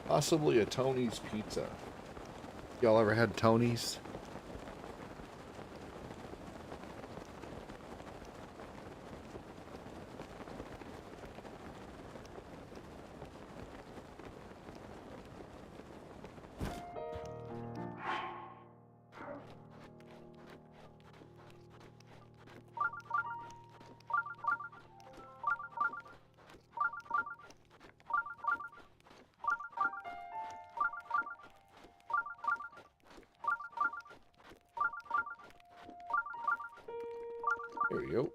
Possibly a Tony's pizza. Y'all ever had Tony's? There we go.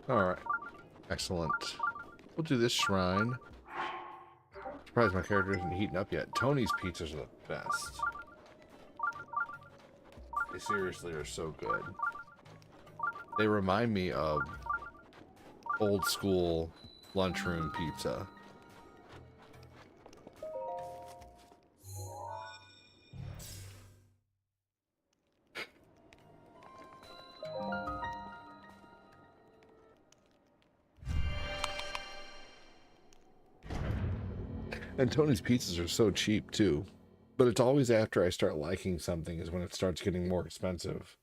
Alright. Excellent. We'll do this shrine. Surprised my character isn't heating up yet. Tony's pizzas are the best. They seriously are so good. They remind me of old school lunchroom pizza. And Tony's pizzas are so cheap too. But it's always after I start liking something is when it starts getting more expensive.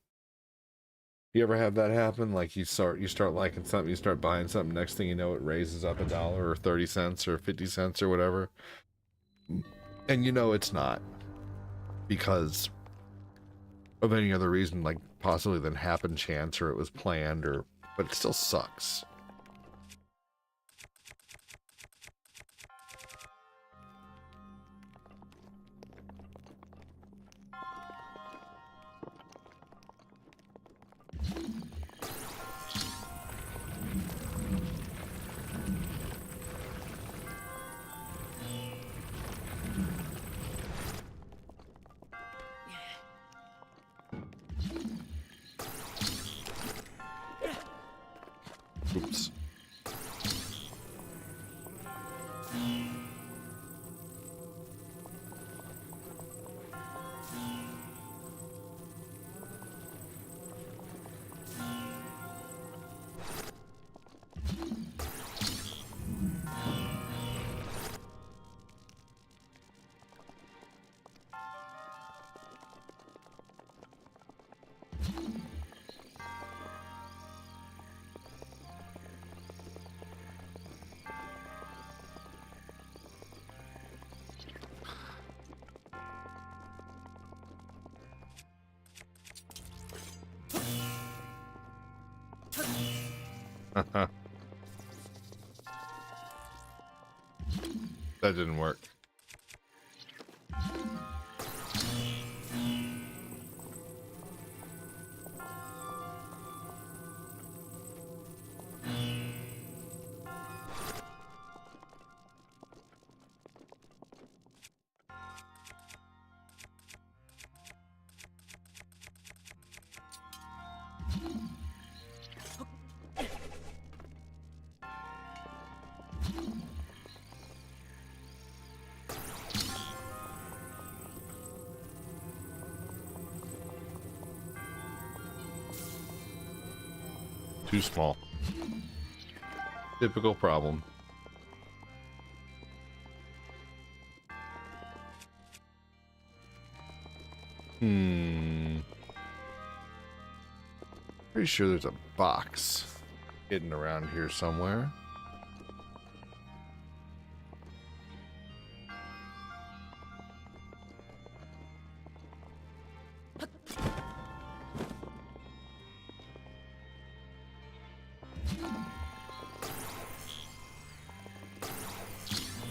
You ever have that happen? Like you start liking something, you start buying something, next thing you know it raises up $1 or 30 cents or 50 cents or whatever. And you know it's not. Because of any other reason, like possibly than happen chance or it was planned or but it still sucks. Oops. That didn't work. Too small. Typical problem. Pretty sure there's a box hidden around here somewhere.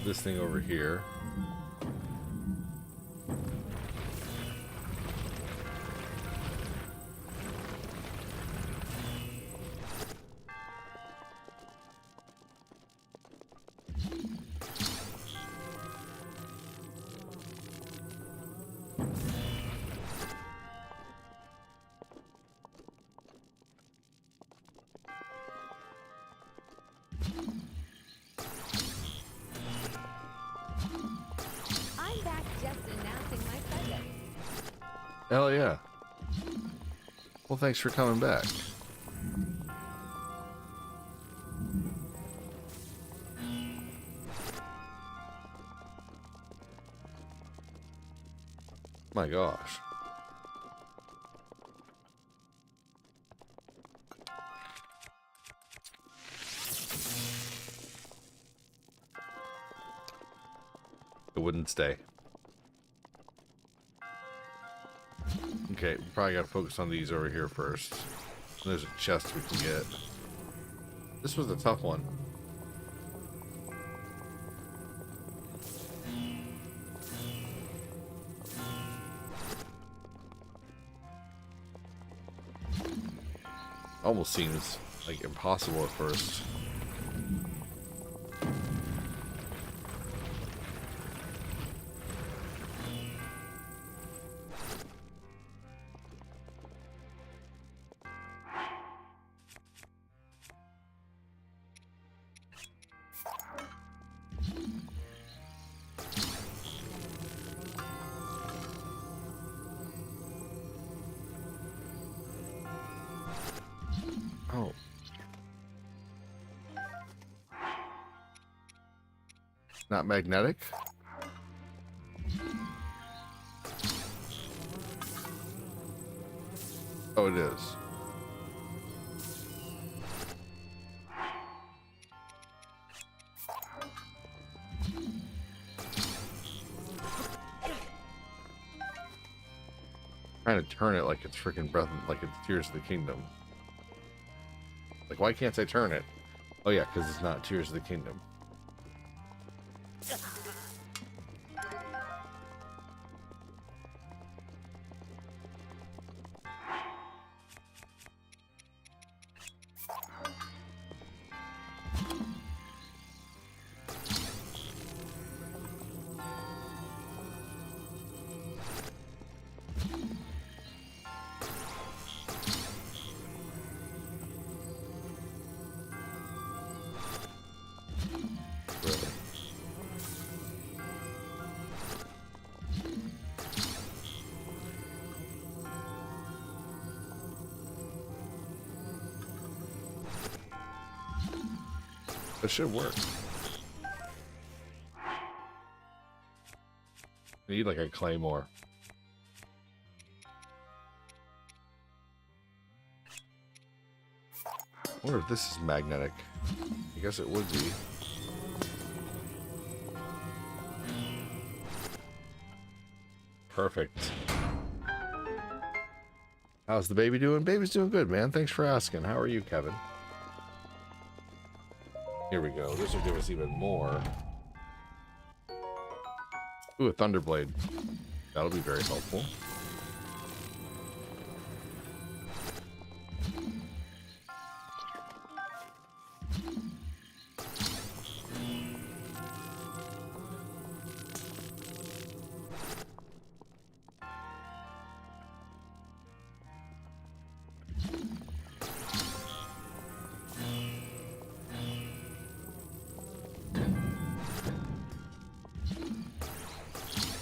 This thing over here. I'm back just announcing my presence. Hell yeah. Well, thanks for coming back. My gosh. It wouldn't stay. Okay, we probably gotta focus on these over here first. There's a chest we can get. This was a tough one. Almost seems like impossible at first. Oh. Not magnetic? Oh, it is. Trying to turn it like it's freaking breath, like it's Tears of the Kingdom. Like, why can't I turn it? Oh yeah, because it's not Tears of the Kingdom. Really? That should work. I need like a claymore. I wonder if this is magnetic. I guess it would be. Perfect. How's the baby doing? Baby's doing good, man. Thanks for asking. How are you, Kevin? Here we go. This will give us even more. Ooh, a Thunderblade. That'll be very helpful.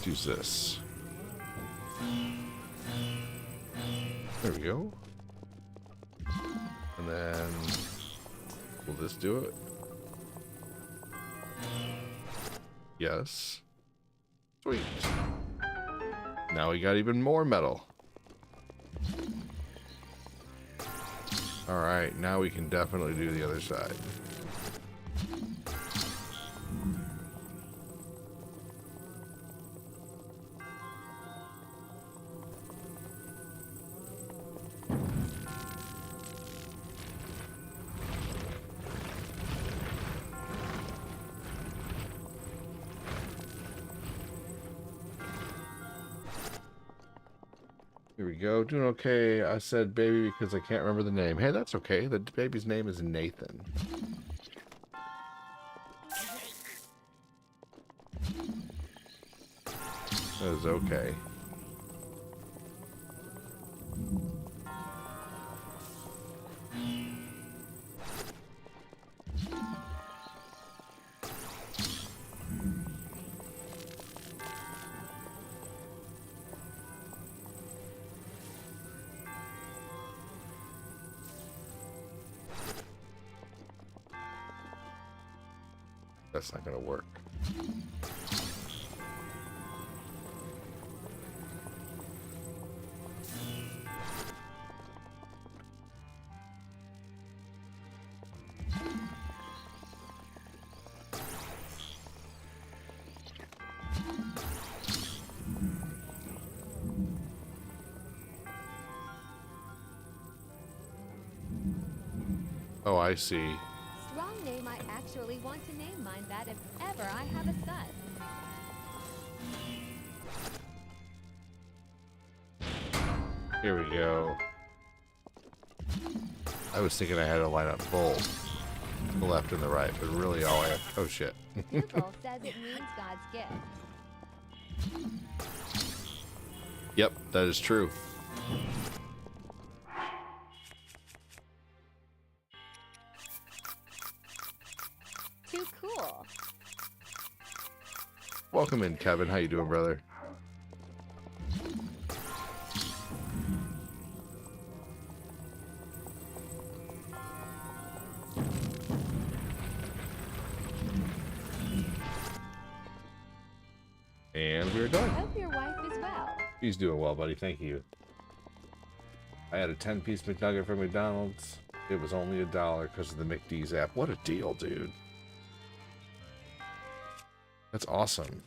Use this. There we go. And then will this do it? Yes. Sweet. Now we got even more metal. Alright, now we can definitely do the other side. Here we go. Doing okay. I said baby because I can't remember the name. Hey, that's okay. The baby's name is Nathan. That is okay. That's not going to work. Oh, I see. Strong name. I actually want to name mine that if ever I have a son. Here we go. I was thinking I had to line up both, the left and the right, but really all I have... Oh, shit. Google says it means God's gift. Yep, that is true. Too cool. Welcome in, Kevin. How you doing, brother? And we're done. Hope your wife is well. She's doing well, buddy. Thank you. I had a 10-piece McNugget from McDonald's. It was only $1 because of the McD's app. What a deal, dude. That's awesome.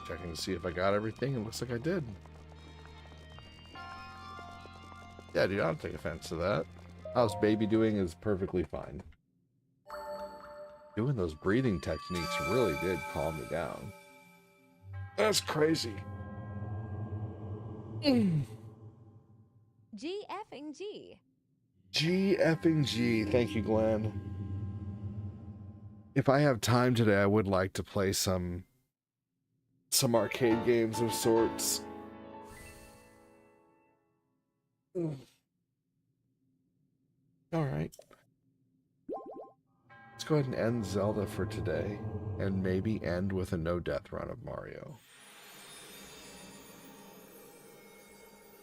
Checking to see if I got everything. It looks like I did. Yeah, dude, I don't take offense to that. How's baby doing is perfectly fine. Doing those breathing techniques really did calm me down. That's crazy. G effing G. G effing G. Thank you, Glenn. If I have time today, I would like to play some arcade games of sorts. All right. Let's go ahead and end Zelda for today, and maybe end with a no-death run of Mario.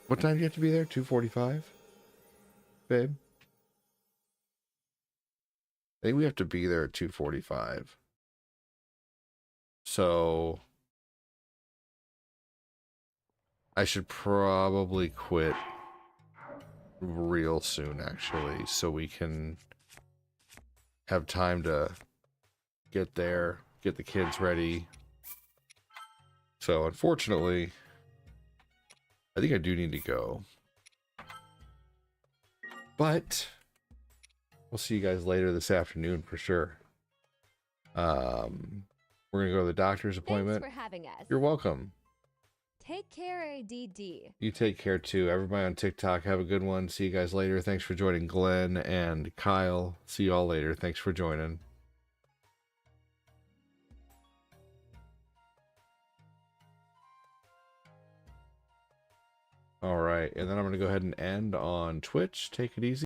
What time do you have to be there? 2:45? Babe? I think we have to be there at 2:45. So I should probably quit real soon, actually, so we can have time to get there, get the kids ready. So unfortunately, I think I do need to go. But we'll see you guys later this afternoon for sure. We're gonna go to the doctor's appointment. Thanks for having us. You're welcome. Take care, ADD. You take care too. Everybody on TikTok, have a good one. See you guys later. Thanks for joining, Glenn and Kyle. See you all later. Thanks for joining. All right, and then I'm going to go ahead and end on Twitch. Take it easy.